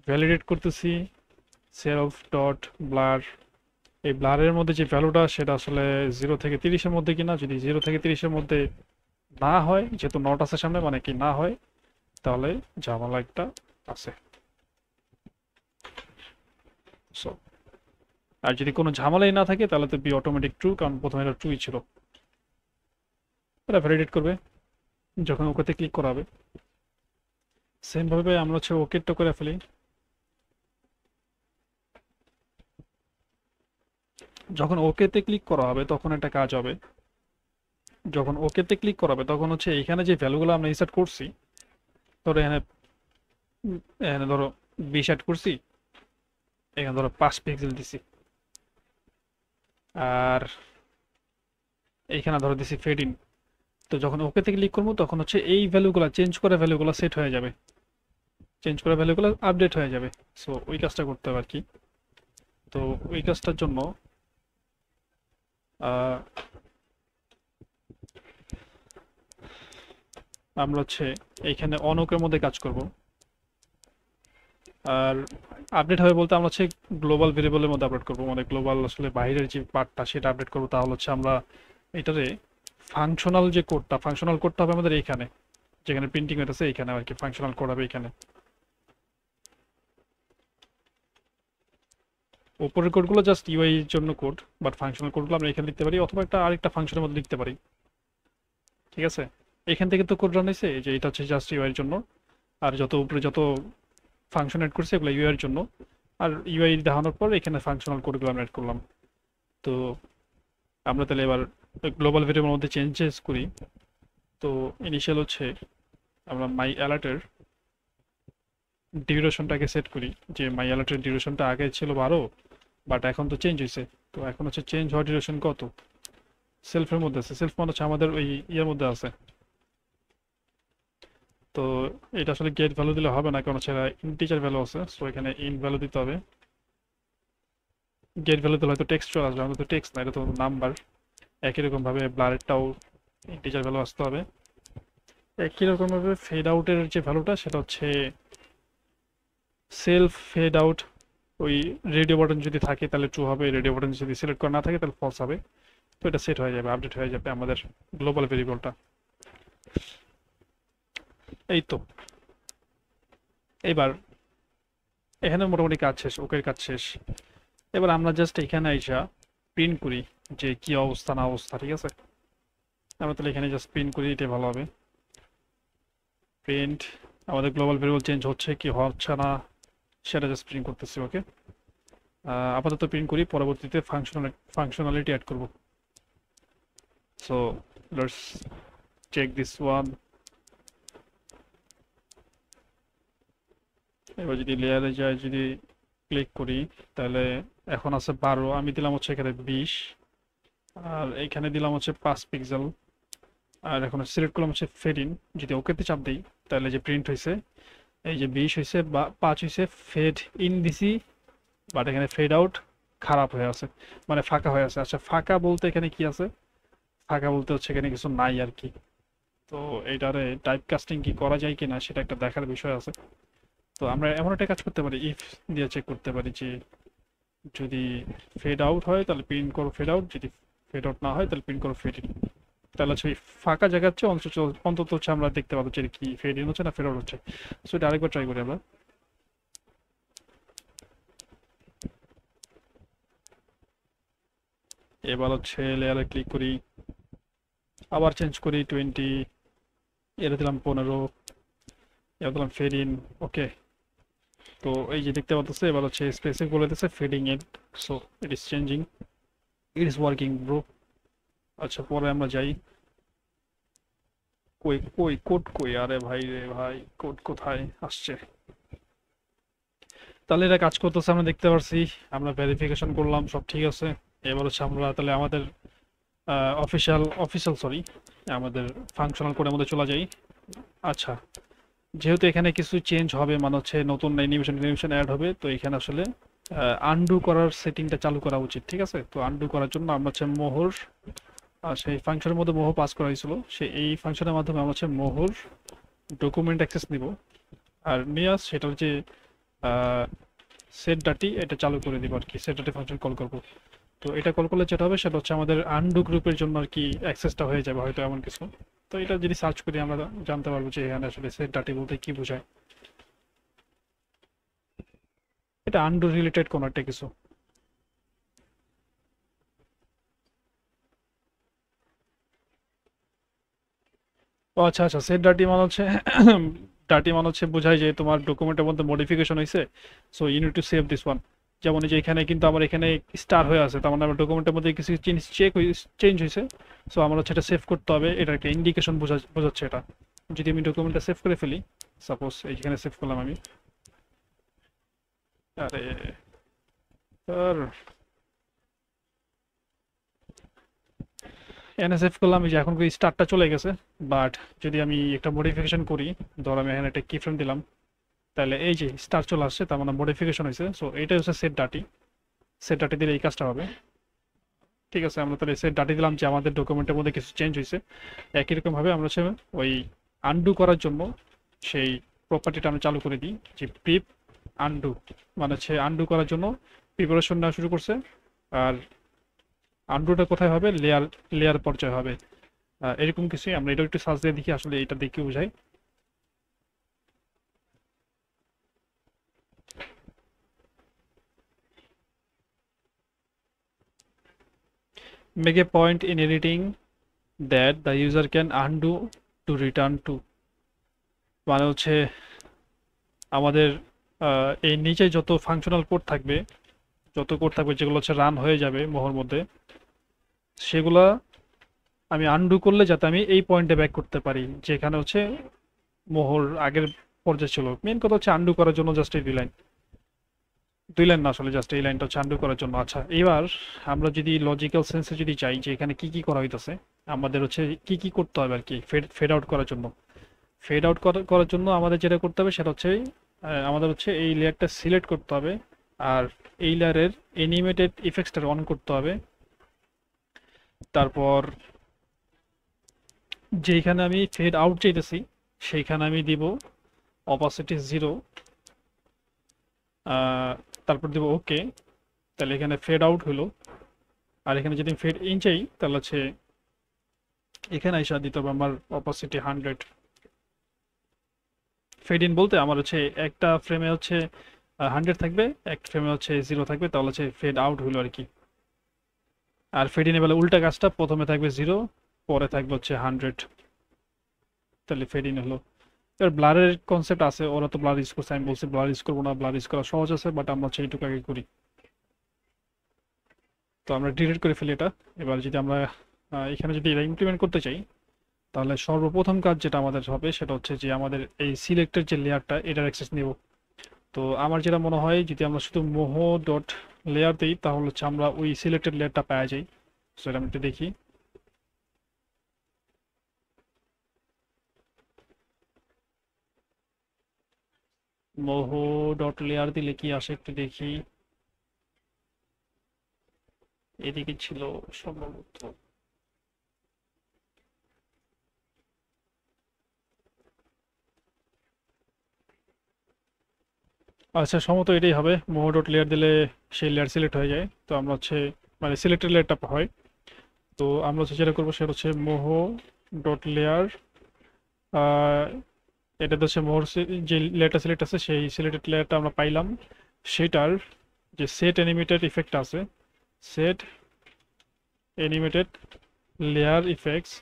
ভ্যালিডেট করতেছি সেলফ ডট ব্লার, এই ব্লারের মধ্যে যে ভ্যালুটা সেটা আসলে 0 থেকে 30-এর মধ্যে কিনা। যদি 0 থেকে 30-এর মধ্যে না হয়, যেহেতু নট আছে সামনে মানে কি না হয়, তাহলে ঝামেলা একটা আছে। সো আর যদি কোনো ঝামেলাই না থাকে তাহলে তো বি অটোমেটিক ট্রু, কারণ প্রথমে এটা ট্রুই ছিল। এটা ভ্যালিডেট করবে যখন ওকেতে ক্লিক করা হবে। সেম ভাবে আমরা হচ্ছে ওকেটা করে ফেলি। যখন ওকেতে ক্লিক করা হবে তখন একটা কাজ হবে, যখন ওকেতে ক্লিক করা হবে তখন হচ্ছে এইখানে যে ভ্যালুগুলো আমরা ইনসার্ট করছি, ধরো এখানে এখানে ধরো 20 অ্যাড করছি, এখানে ধরো 5 পিক্সেল দিছি, আর এইখানে ধরো দিছি ফেড ইন। তো যখন ওকেতে ক্লিক করবো তখন হচ্ছে এই ভ্যালুগুলো চেঞ্জ করে ভ্যালুগুলো সেট হয়ে যাবে, চেঞ্জ করে ভ্যালুগুলো আপডেট হয়ে যাবে। সো ওই কাজটা করতে হবে আর কি। তো ওই কাজটার জন্য আহ, আমরা হচ্ছে এইখানে অনকের মধ্যে কাজ করব। আর আপডেট হবে বলতে আমরা হচ্ছে গ্লোবাল ভেরিয়েবলের মধ্যে আপডেট করবো, মানে গ্লোবাল আসলে বাইরের যে পার্টটা সেটা আপডেট করবো। তাহলে হচ্ছে আমরা এটারে ফাংশনাল কোডটা হবে আমাদের এইখানে, যেখানে প্রিন্টিং হইতেছে এইখানে আর কি ফাংশনাল কোড হবে এইখানে। উপরের কোডগুলো জাস্ট ইউআই এর জন্য কোড, বাট ফাংশনাল কোডগুলো আমরা এখানে লিখতে পারি অথবা আরেকটা ফাংশনের মধ্যে লিখতে পারি। ঠিক আছে, এখান থেকে তো কোড রান হয়েছে, যে এটা হচ্ছে জাস্ট ইউআই এর জন্য। আর উপরে যত ফাংশন অ্যাড করছে এগুলো ইউআই এর জন্য। আর ইউআই দেখানোর পর এখানে ফাংশনাল কোডগুলো আমরা অ্যাড করলাম। তো আমরা তাহলে এবার গ্লোবাল ভেরিয়েবলের মধ্যে চেঞ্জেস করি। তো ইনিশিয়াল হচ্ছে আমরা মাই অ্যালার্টের ডিউরেশনটাকে সেট করি, যে মাই অ্যালার্টের ডিউরেশনটা আগে ছিল 12, বাট এখন তো চেঞ্জ হয়েছে। তো এখন হচ্ছে চেঞ্জ হওয়ার ডিউরেশন কত, সেলফের মধ্যে আছে। সেলফ মানে হচ্ছে আমাদের ওই ইয়ের মধ্যে আছে। তো এটা আসলে গেট ভ্যালু দিলে হবে না, কারণ হচ্ছে ইন্টিজার ভ্যালু আছে, সো এখানে ইন্ট ভ্যালু দিতে হবে। গেট ভ্যালু দিলে হয়তো টেক্সট চলে আসবে, আমাদের তো টেক্সট না, এটা তো নাম্বার। একই রকম ভাবে ব্লারেরটাও ইন্টিজার ভ্যালু আসতে হবে। একই রকম ভাবে ফেড আউটের যে ভ্যালুটা সেটা হচ্ছে সেলফ ফেড আউট। ওই রেডিও বাটন যদি থাকে তাহলে ট্রু হবে, রেডিও বাটন যদি সিলেক্ট করা না থাকে তাহলে ফলস হবে। তো এটা সেট হয়ে যাবে, আপডেট হয়ে যাবে আমাদের গ্লোবাল ভেরিয়েবলটা। এই তো এবার এখানে মোটামুটি কাজ শেষ, ওকের কাজ শেষ। এবার আমরা জাস্ট এখানে আইসা প্রিন্ট করি যে কি অবস্থা না অবস্থা। ঠিক আছে, আমরা তাহলে এখানে জাস্ট প্রিন্ট করি, এটাই ভালো হবে। প্রিন্ট আমাদের গ্লোবাল ভেরিয়েবল চেঞ্জ হচ্ছে কি হচ্ছে না সেটা জাস্ট প্রিন্ট করতেছি। ওকে, আপাতত প্রিন্ট করি, পরবর্তীতে ফাংশনালিটি অ্যাড করব। So let's check this one. এবার যদি লেয়ারে যায়, যদি ক্লিক করি, তাহলে এখন আছে 12, আমি দিলাম হচ্ছে এখানে 20, আর এখানে দিলাম হচ্ছে 5 পিক্সেল। আর এখন সিলেক্ট করলাম হচ্ছে ফেড ইন। যদি ওকেতে চাপ দিই তাহলে যে প্রিন্ট হয়েছে এই যে 20 হয়েছে বা 5 হয়েছে, ফেড ইন দিছি, বাট এখানে ফেড আউট খারাপ হয়ে আছে, মানে ফাঁকা হয়ে আছে। আচ্ছা, ফাঁকা বলতে এখানে কি আছে? ফাঁকা বলতে হচ্ছে এখানে কিছু নাই আর কি। তো এইটারে টাইপ কাস্টিং কি করা যায় কিনা সেটা একটা দেখার বিষয় আছে। তো আমরা এমন একটা কাজ করতে পারি, ইফ দিয়ে চেক করতে পারি যে যদি ফেড আউট হয় তাহলে প্রিন্ট করো ফেড আউট, যদি ফেড আউট না হয় তাহলে প্রিন্ট করো ফেড ইন। তাহলে হচ্ছে ওই ফাঁকা জায়গার চেয়ে অন্তত অন্তত হচ্ছে আমরা দেখতে পাবো যে কি ফেড ইন হচ্ছে না ফেড আউট হচ্ছে। সো এটা আরেকবার ট্রাই করি আমরা। এবার হচ্ছে লেয়ারে ক্লিক করি, আবার চেঞ্জ করি 20, এর দিলাম 15, এবার দিলাম ফেড ইন। ওকে, তো এই যে দেখতে পাচ্ছেন এবার হচ্ছে স্পেসিফিক বলে দিচ্ছে fading it. So it is changing, it is working bro. আচ্ছা, পরে আমরা যাই। কই কই কোড কই, আরে ভাই রে ভাই, কোড কোথায় আসছে? তাহলে এটা কাজ করতেছে, আমরা দেখতে পারছি, আমরা ভেরিফিকেশন করলাম, সব ঠিক আছে। এবার হচ্ছে আমরা তাহলে আমাদের অফিসিয়াল সরি আমাদের ফাংশনাল কোডের মধ্যে চলে যাই। আচ্ছা, যেহেতু এখানে কিছু চেঞ্জ হবে, মানে হচ্ছে নতুন অ্যানিমেশন অ্যাড হবে, তো এখানে আসলে আনডু করার সেটিংটা চালু করা উচিত। ঠিক আছে, তো আনডু করার জন্য আমরা হচ্ছে মোহর, সেই ফাংশনের মধ্যে মোহর পাস করা হয়েছিল, এই ফাংশনের মাধ্যমে আমরা হচ্ছে মোহর ডকুমেন্ট অ্যাক্সেস নিব, আর নিয়ে সেটার যে সেট ডাটি এটা চালু করে দিব আর কি, সেট ডাটি ফাংশন কল করব। তো এটা কল করলে যেটা হবে সেটা হচ্ছে আমাদের আনডু গ্রুপের জন্য আর কি অ্যাক্সেসটা হয়ে যাবে হয়তো, এমন কিছু। তো এটা যদি সার্চ করি আমরা জানতে পারবো যে এখানে আসলে সেট ডাটি বলতে কি বোঝায়। এটা আনডু রিলেটেড কোনো একটা কিছু। ও আচ্ছা আচ্ছা, সেট ডাটি মানে হচ্ছে ডাটি মানে হচ্ছে বোঝায় যে তোমার ডকুমেন্টের মধ্যে মডিফিকেশন হয়েছে, so you need to save this one. যেমন এই যে এখানে কিন্তু আমার এখানে স্টার হয়ে আছে, তার মানে আমার ডকুমেন্টের মধ্যে কিছু জিনিস চেঞ্জ হয়েছে, সো আমার হচ্ছে এটা সেভ করতে হবে। এটা একটা ইন্ডিকেশন বোঝাচ্ছে এটা। যদি আমি ডকুমেন্টটা সেভ করে ফেলি, সাপোজ এইখানে সেভ করলাম আমি, আরে স্যার এনএসএফ করলাম, এই যে এখন স্টারটা চলে গেছে। বাট যদি আমি একটা মডিফিকেশন করি, ধর আমি এখানে একটা কি ফ্রেম দিলাম, তাহলে এই যে স্টার চলে আসছে, তার মানে মডিফিকেশন হয়েছে। সো এটাই হচ্ছে সেট ডাটি। সেট ডাটা দিলে এই কাজটা হবে। ঠিক আছে, আমরা তাহলে সেট ডাটা দিলাম যে আমাদের ডকুমেন্টের মধ্যে কিছু চেঞ্জ হয়েছে। একই রকম ভাবে আমরা হচ্ছে ওই আনডু করার জন্য সেই প্রপার্টিটা আমরা চালু করে দিই যে প্রিপ আনডু, মানে হচ্ছে আনডু করার জন্য প্রিপারেশন নেওয়া শুরু করছে। আর আনডুটা কোথায় হবে, লেয়ার লেয়ার পর্যায়ে হবে। এরকম কিছুই, আমরা এটা একটু সার্চ দিয়ে দেখি আসলে এটা দেখে বোঝাই। Make a point in editing that the user can undo to return to, মানে হচ্ছে আমাদের এই নিচে যত ফাংশনাল কোড থাকবে, যেগুলো হচ্ছে রান হয়ে যাবে মোহর মধ্যে, সেগুলা আমি আনডু করলে যাতে আমি এই পয়েন্টে ব্যাক করতে পারি যেখানে হচ্ছে মোহর আগের পর্যায়ে ছিল। মেন কথা হচ্ছে আনডু করার জন্য জাস্ট এই দুই লাইন না, আসলে জাস্ট এই লাইনটা হচ্ছে আনডু করার জন্য। আচ্ছা, এবার আমরা যদি লজিক্যাল সেন্সে যদি চাই যে এখানে কি কি করা হইতেছে, আমাদের হচ্ছে কি কি করতে হবে আর কি ফেড আউট করার জন্য। ফেড আউট করার জন্য আমাদের যেটা করতে হবে সেটা হচ্ছে আমাদের হচ্ছে এই লেয়ারটা সিলেক্ট করতে হবে, আর এই লেয়ারের অ্যানিমেটেড ইফেক্টসটা অন করতে হবে। তারপর যেইখানে আমি ফেড আউট চাইতেছি সেইখানে আমি দিব অপাসিটি 0, তারপর দিব ওকে। তাহলে এখানে ফেড আউট হলো। আর এখানে যদি ফেড ইন চাই তাহলে হচ্ছে এখানে এসে দিতে হবে আমার অপাসিটি 100। ফেড ইন বলতে আমার হচ্ছে একটা ফ্রেমে হচ্ছে 100 থাকবে, এক ফ্রেমে হচ্ছে 0 থাকবে, তাহলে হচ্ছে ফেড আউট হলো আর কি। আর ফেড ইনে বেলা উল্টা কাজটা, প্রথমে থাকবে 0, পরে থাকবে হচ্ছে 100, তাহলে ফেড ইন হলো। এবার ব্লারের কনসেপ্ট আছে, ওরা তো ব্লার ইউজ করছে, আমি বলছি ব্লার ইউজ করবো না, ব্লার ইউজ করা সহজ আছে, বাট আমরা হচ্ছে এইটুকু আগে করি। তো আমরা ডিলিট করে ফেলি এটা। এবার যদি আমরা এখানে যদি এটা ইমপ্লিমেন্ট করতে চাই, তাহলে সর্বপ্রথম কাজ যেটা আমাদের হবে সেটা হচ্ছে যে আমাদের এই সিলেক্টের যে লেয়ারটা এটার অ্যাক্সেস নেব। তো আমার যেটা মনে হয় যদি আমরা শুধু মোহো ডট লেয়ার দিই তাহলে হচ্ছে আমরা ওই সিলেক্টেড লেয়ারটা পাওয়া যাই। সো এটা আমি একটু দেখি। মোহো ডট লেয়ার দিলে কি আসে একটু দেখি। এদিকে ছিল সম্ভবত। আচ্ছা, সম্ভবত এটাই হবে, মোহো ডট লেয়ার দিলে সেই লেয়ার সিলেক্ট হয়ে যায়। তো আমরা হচ্ছে মানে সিলেক্টেড লেয়ারটা হয়। তো আমরা হচ্ছে যেটা করবো সেটা হচ্ছে মোহো ডট লেয়ার, এটাতে হচ্ছে মোহর যে লেয়ারটা সিলেক্ট আছে সেই সিলেক্টেড লেয়ারটা আমরা পাইলাম, সেটার যে সেট অ্যানিমেটেড ইফেক্ট আছে, সেট অ্যানিমেটেড লেয়ার ইফেক্টস,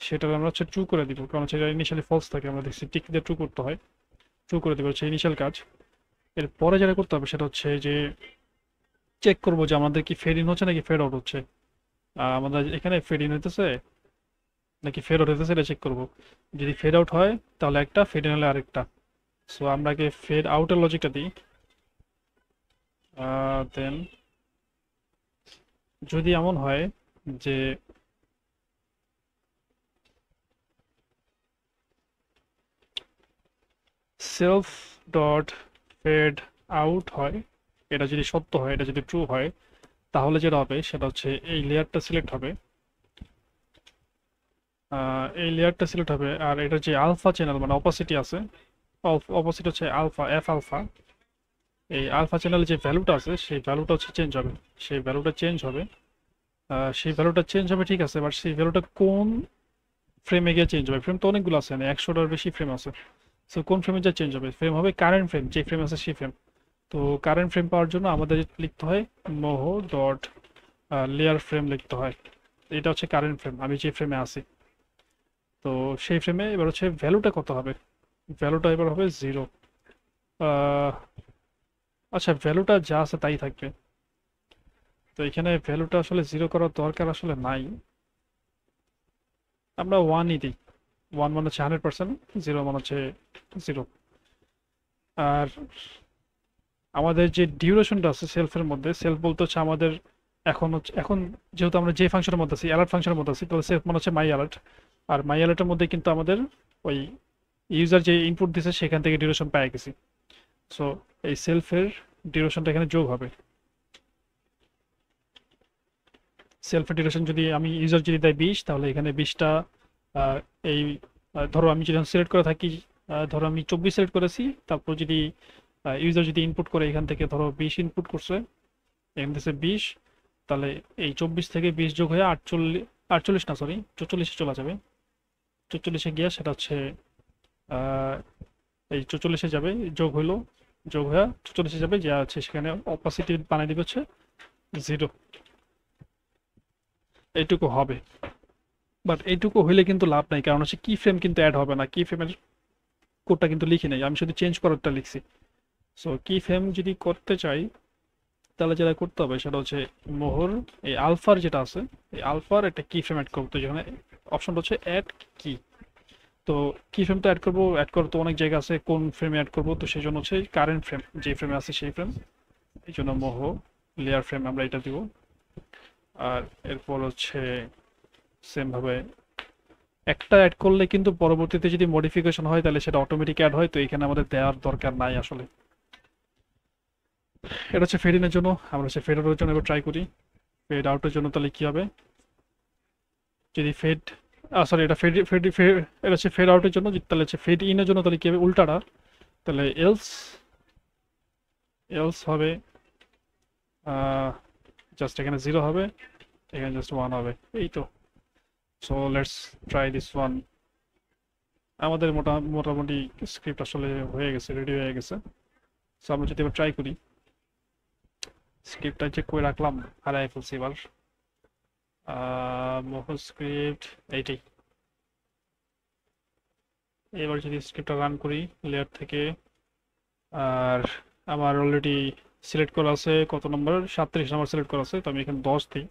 সেটা আমরা হচ্ছে ট্রু করে দিব, কারণ সেটা ইনিশিয়ালি ফলস থাকে, আমরা দেখছি টিক দিয়ে ট্রু করতে হয়। ট্রু করে দেবো হচ্ছে ইনিশিয়াল কাজ। এরপরে যেটা করতে হবে সেটা হচ্ছে যে চেক করবো যে আমাদের কি ফেড ইন হচ্ছে নাকি ফেড আউট হচ্ছে। আমাদের এখানে ফেড ইন হইতেছে নাকি ফেড আউট হইতেছে এটা চেক করবো। যদি ফেড আউট হয় তাহলে একটা, ফেড ইন হলে আরেকটা। সো আমরা আগে ফেড আউটের লজিকটা দিই, দেন যদি এমন হয় যে সেলফ ডট ফেড আউট হয়, এটা যদি সত্য হয়, এটা যদি ট্রু হয়, তাহলে যেটা হবে সেটা হচ্ছে এই লেয়ারটা সিলেক্ট হবে। এই লেয়ারটা সিলেক্ট হবে, আর এটা যে আলফা চ্যানেল মানে অপাসিটি আছে, অপাসিটি হচ্ছে আলফা, এফ আলফা। এই আলফা চ্যানেলে যে ভ্যালুটা আছে সেই ভ্যালুটা হচ্ছে চেঞ্জ হবে, সেই ভ্যালুটা চেঞ্জ হবে। সেই ভ্যালুটা চেঞ্জ হবে, ঠিক আছে, বাট সেই ভ্যালুটা কোন ফ্রেমে গিয়ে চেঞ্জ হবে? ফ্রেম তো অনেকগুলো আছে, মানে 100টার বেশি ফ্রেম আছে। সো কোন ফ্রেমে যা চেঞ্জ হবে? ফ্রেম হবে কারেন্ট ফ্রেম, যে ফ্রেম আছে সেই ফ্রেম। তো কারেন্ট ফ্রেম পাওয়ার জন্য আমাদের লিখতে হয় মোহো ডট লেয়ার ফ্রেম লিখতে হয়। এটা হচ্ছে কারেন্ট ফ্রেম, আমি যে ফ্রেমে আছি। তো সেই ফ্রেমে এবার হচ্ছে ভ্যালুটা কত হবে? ভ্যালুটা এবার হবে 0। আচ্ছা, ভ্যালুটা যা আছে তাই থাকবে। তো এখানে ভ্যালুটা আসলে 0 করার দরকার আসলে নাই, আমরা 1ই দিই। 1 মানে হচ্ছে 100%, 0 মানে হচ্ছে 0। আর আমাদের যে ডিউরেশনটা আছে সেলফের মধ্যে, সেলফ বলতে হচ্ছে আমাদের এখন যেহেতু আমরা যে ফাংশনের মধ্যে আছি, অ্যালার্ট ফাংশনের মধ্যে আছি, তাহলে সেলফ মানে হচ্ছে মাই অ্যালার্ট। আর মাই অ্যালার্টের মধ্যে কিন্তু আমাদের ওই ইউজার যে ইনপুট দিছে সেখান থেকে ডিউরেশন পেয়ে গেছি। সো এই সেলফের ডিউরেশনটা এখানে যোগ হবে। সেলফ ডিউরেশন যদি আমি ইউজার যদি দেয় 20, তাহলে এখানে 20টা এই ধরো আমি যদি সিলেক্ট করে থাকি, ধরো আমি 24 সিলেক্ট করেছি, তারপর যদি ইউজার যদি ইনপুট করে এখান থেকে ধরো 20 ইনপুট করছে, এখান থেকে 20, তাহলে এই 24 থেকে 20 যোগ হয়ে 48, 48 না সরি 44-এ চলে যাবে। 44-এ গিয়ে সেটা হচ্ছে আহ, এই 44-এ যাবে, যোগ হইলো, যোগ হয়ে 44-এ যাবে, যা হচ্ছে সেখানে অপাসিটি বানিয়ে দিবে হচ্ছে 0। এইটুকু হবে, বাট এইটুকু হইলে কিন্তু লাভ নাই, কারণ হচ্ছে কি ফ্রেম কিন্তু অ্যাড হবে না, কি ফ্রেমের কোডটা কিন্তু লিখি নাই, আমি শুধু চেঞ্জ করারটা লিখছি। সো কি ফ্রেম যদি করতে চাই, তাহলে যেটা করতে হবে সেটা হচ্ছে মোহর, এই আলফার যেটা আছে, এই আলফার একটা কি ফ্রেম অ্যাড করতে, যেখানে অপশনটা হচ্ছে অ্যাড কি। তো কি ফ্রেম তো অ্যাড করতে তো অনেক জায়গা আছে, কোন ফ্রেমে অ্যাড করবো, তো সেই জন্য হচ্ছে কারেন্ট ফ্রেম যে ফ্রেমে আছে সেই ফ্রেম, এই জন্য মোহ লেয়ার ফ্রেম আমরা এটা দিব। আর এরপর হচ্ছে সেম ভাবে একটা অ্যাড করলে কিন্তু পরবর্তীতে যদি মডিফিকেশন হয় তাহলে সেটা অটোমেটিক অ্যাড হয়, তো এখানে আমাদের দেওয়ার দরকার নাই আসলে। এটা হচ্ছে ফেড ইনের জন্য, আমরা হচ্ছে ফেড আউটের জন্য এবার ট্রাই করি। ফেড আউটের জন্য তাহলে কি হবে, যদি ফেড সরি এটা ফেড ফেড এটা হচ্ছে ফেড আউটের জন্য, তাহলে হচ্ছে ফেড ইনের জন্য তাহলে কি হবে উল্টাটা, তাহলে এলস এলস হবে জাস্ট এখানে 0 হবে, এখানে জাস্ট 1 হবে, এই তো। So let's try this one. আমাদের মোটামুটি স্ক্রিপ্ট আসলে হয়ে গেছে, রেডি হয়ে গেছে। সো আমরা যদি এবার ট্রাই করি, স্ক্রিপ্টটা চেক করে রাখলাম, হারাই ফেলছি এবার। মোহন স্ক্রিপ্ট এইটাই। এবার যদি স্ক্রিপ্টটা রান করি লেয়ার থেকে, আর আমার অলরেডি সিলেক্ট করা আছে কত নম্বর, 37 নম্বর সিলেক্ট করা আছে, তো আমি এখানে 10 দিই,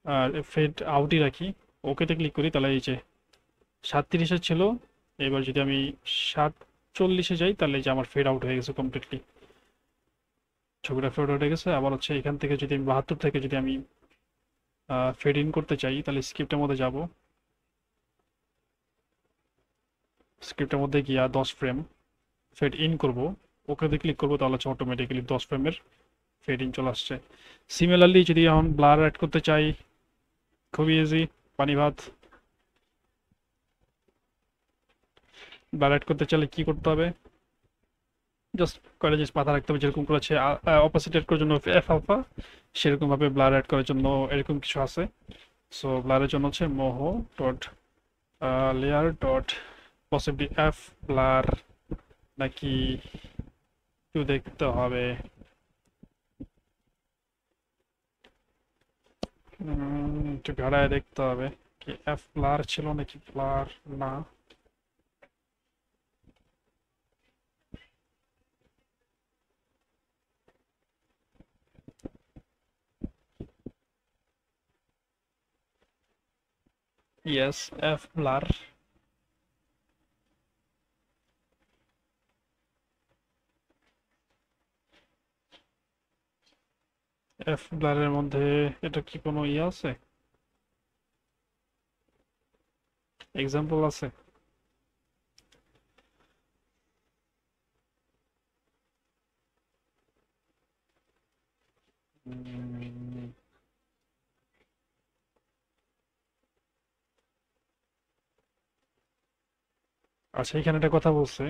আর ফেড আউটই রাখি, ওকেতে ক্লিক করি, তাহলে এই যে 37-এ ছিল, এবার যদি আমি 47-এ যাই তাহলে এই যে আমার ফেড আউট হয়ে গেছে কমপ্লিটলি, ছবিটা ফেড আউট হয়ে গেছে। আবার হচ্ছে এখান থেকে যদি আমি 72 থেকে যদি আমি ফেড ইন করতে চাই, তাহলে স্ক্রিপ্টের মধ্যে যাব, স্ক্রিপ্টের মধ্যে গিয়া 10 ফ্রেম ফেড ইন করব, ওকেতে ক্লিক করবো, তাহলে হচ্ছে অটোমেটিক্যালি 10 ফ্রেমের ফেড ইন চলে আসছে। সিমিলারলি যদি এখন ব্লার অ্যাড করতে চাই, খুবই ইজি, পানি ভাত। ব্লার অ্যাড করতে চাইলে কি করতে হবে, জাস্ট কয়টা জিনিস মাথা রাখতে হবে, যেরকম করেছে অপোজিট অ্যাড করার জন্য এফ আলফা, সেরকম ভাবে ব্লার অ্যাড করার জন্য এরকম কিছু আছে। সো ব্লারের জন্য হচ্ছে Moho dot layer dot possibly F blur, নাকি একটু দেখতে হবে, একটু ঘাড়ায় দেখতে হবে কি এফ ব্লার ছিল নাকি ব্লার না। Yes, F blur. এফ ব্লারের মধ্যে এটা কি কোনো ইয়ে আছে, এক্সাম্পল আছে? উম, আচ্ছা এখানে একটা কথা বলছে,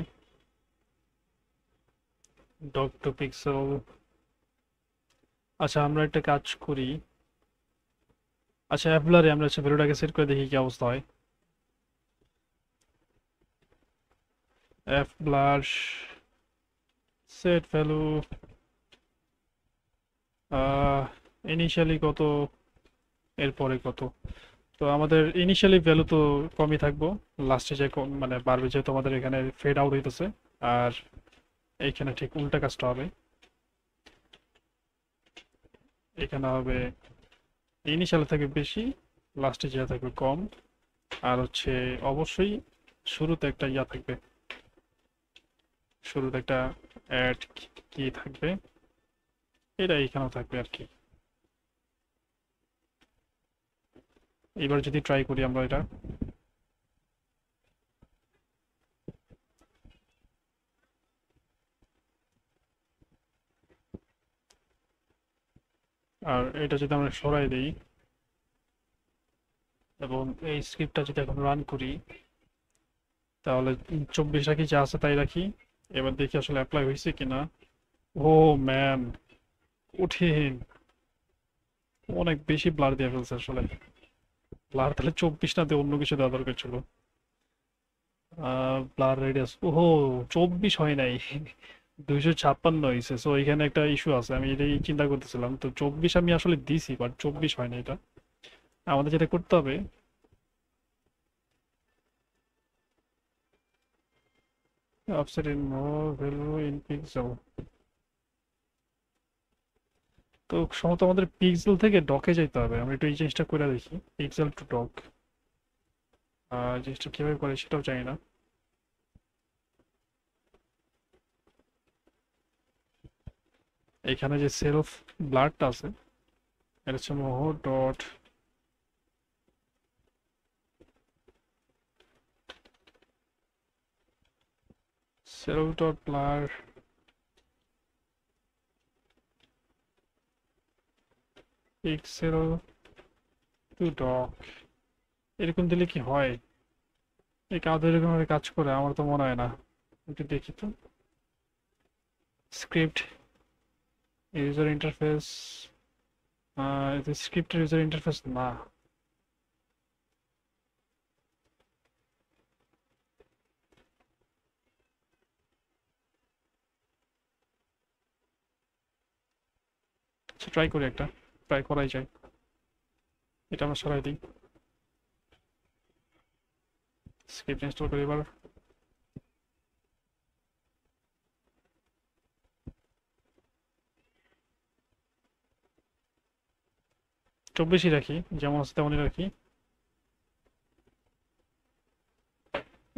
ডগ টু পিক্সেল। আচ্ছা আমরা একটা কাজ করি, আচ্ছা এফ ব্লারে আমরা হচ্ছে ভ্যালুটাকে সেট করে দেখি কি অবস্থা হয়। F blur set value initially কত, এরপরে কত, তো আমাদের ইনিশিয়ালি ভ্যালু তো কমই থাকবো, লাস্টে যে মানে বাড়বে, যেহেতু আমাদের এখানে ফেড আউট হইতেছে। আর এইখানে ঠিক উল্টা কাজটা হবে, এখানে হবে ইনিশিয়াল থাকবে বেশি, লাস্টে যেটা থাকবে কম। আর হচ্ছে অবশ্যই শুরুতে একটা ইয়া থাকবে, শুরুতে একটা অ্যাড কি থাকবে, এটা এখানেও থাকবে আর কি। এবার যদি ট্রাই করি আমরা এটা, আর এটা যদি আমরা সরাই দিই, এবং এই স্ক্রিপ্টটা যদি এখন রান করি তাহলে 24 রাখি, যা আছে তাই রাখি। এবার দেখি আসলে অ্যাপ্লাই হয়েছে কিনা। ও ম্যান, কঠিন, অনেক বেশি ব্লার দিয়ে ফেলছে আসলে। ব্লার তাহলে 24 না দিয়ে অন্য কিছু দেওয়া দরকার ছিল। ব্লার রেডিয়াস, ওহো, 24 হয় নাই, 256 হয়েছে। সো এখানে একটা ইস্যু আছে, আমি এটাই চিন্তা করতেছিলাম। তো 24 আমি আসলে দিছি, বাট 24 হয় না। এটা আমাদের যেটা করতে হবে, offset in more value in pixel. তো সম্ভবত আমাদের পিক্সেল থেকে ডকে যাইতে হবে। আমরা একটু এই জিনিসটা করে দেখি, পিক্সেল টু ডক। জিনিসটা কিভাবে করে সেটাও জানি না। এখানে যে সেলফ ব্লারটা আছে, এটা হচ্ছে Moho dot self dot blur pixel to doc. এরকম দিলে কি হয়? এই কাজ এরকম ভাবে কাজ করে আমার তো মনে হয় না। একটু দেখি তো। স্ক্রিপ্ট ইউজার ইন্টারফেস, স্ক্রিপ্টের ইউজার ইন্টারফেস না। ট্রাই করি একটা, ট্রাই করাই যায়। এটা আমরা সরাই দিই, স্ক্রিপ্ট ইনস্টল করি এবার। 24ই রাখি, যেমন আছে তেমনই রাখি।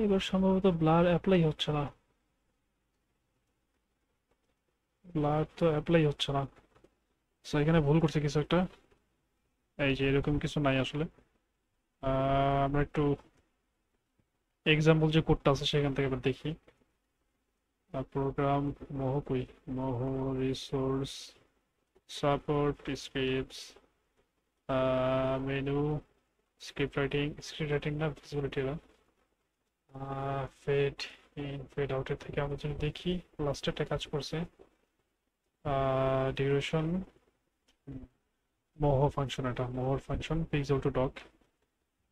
এবার সম্ভবত ব্লার অ্যাপ্লাই হচ্ছে না, ব্লার তো অ্যাপ্লাই হচ্ছে না। সো এখানে ভুল করছে কিছু একটা। এই যে এরকম কিছু নাই আসলে। আমরা একটু এক্সাম্পল যে কোডটা আছে সেখান থেকে এবার দেখি। প্রোগ্রাম মোহ কই, মোহ resource support scripts menu script writing না ভিজিবিলিটি না, ফেড ইন ফেড আউটের থেকে আমরা যদি দেখি লাস্টেরটা কাজ করছে। ডিউরেশন মোহ ফাংশন, এটা মোহর ফাংশন পিক্সেল টু ডক।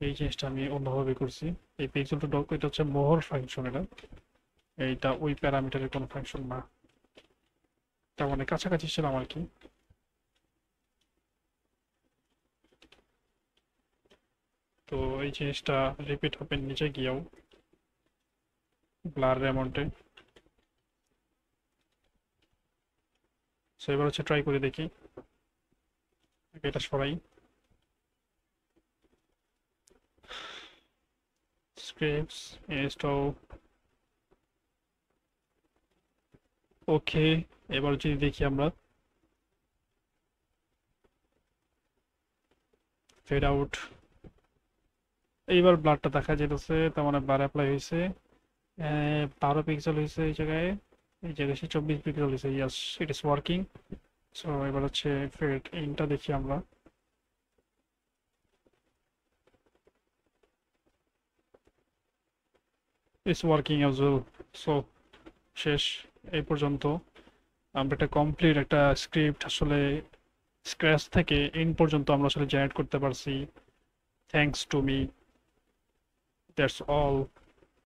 এই জিনিসটা আমি অন্যভাবে করছি। এই পিক্সেল টু ডক এটা হচ্ছে মোহর ফাংশন, এটা এইটা ওই প্যারামিটারের কোনো ফাংশন না। তার মানে কাছাকাছি ছিলাম আর কি। তো এই জিনিসটা রিপিট হবে নিচে গিয়েও ব্লার অ্যামাউন্টে। সো এবার হচ্ছে ট্রাই করে দেখি, এটা সরাই। স্ক্রিপ্টস ইনস্টল, ওকে। এবার যদি দেখি আমরা ফেড আউট, এইবার ব্লারটা দেখা যেতেছে, তার মানে ব্লার অ্যাপ্লাই হয়েছে। 12 পিক্সেল হয়েছে এই জায়গায়, এই জায়গায় সে 24 পিক্সেল হয়েছে। ইয়াস, ইট ইস ওয়ার্কিং। সো এবার হচ্ছে ফেড ইনটা দেখি আমরা। It's working as well. So শেষ, এই পর্যন্ত আমরা একটা কমপ্লিট একটা স্ক্রিপ্ট আসলে স্ক্র্যাচ থেকে ইন পর্যন্ত আমরা আসলে জেনারেট করতে পারছি, thanks to me. That's all.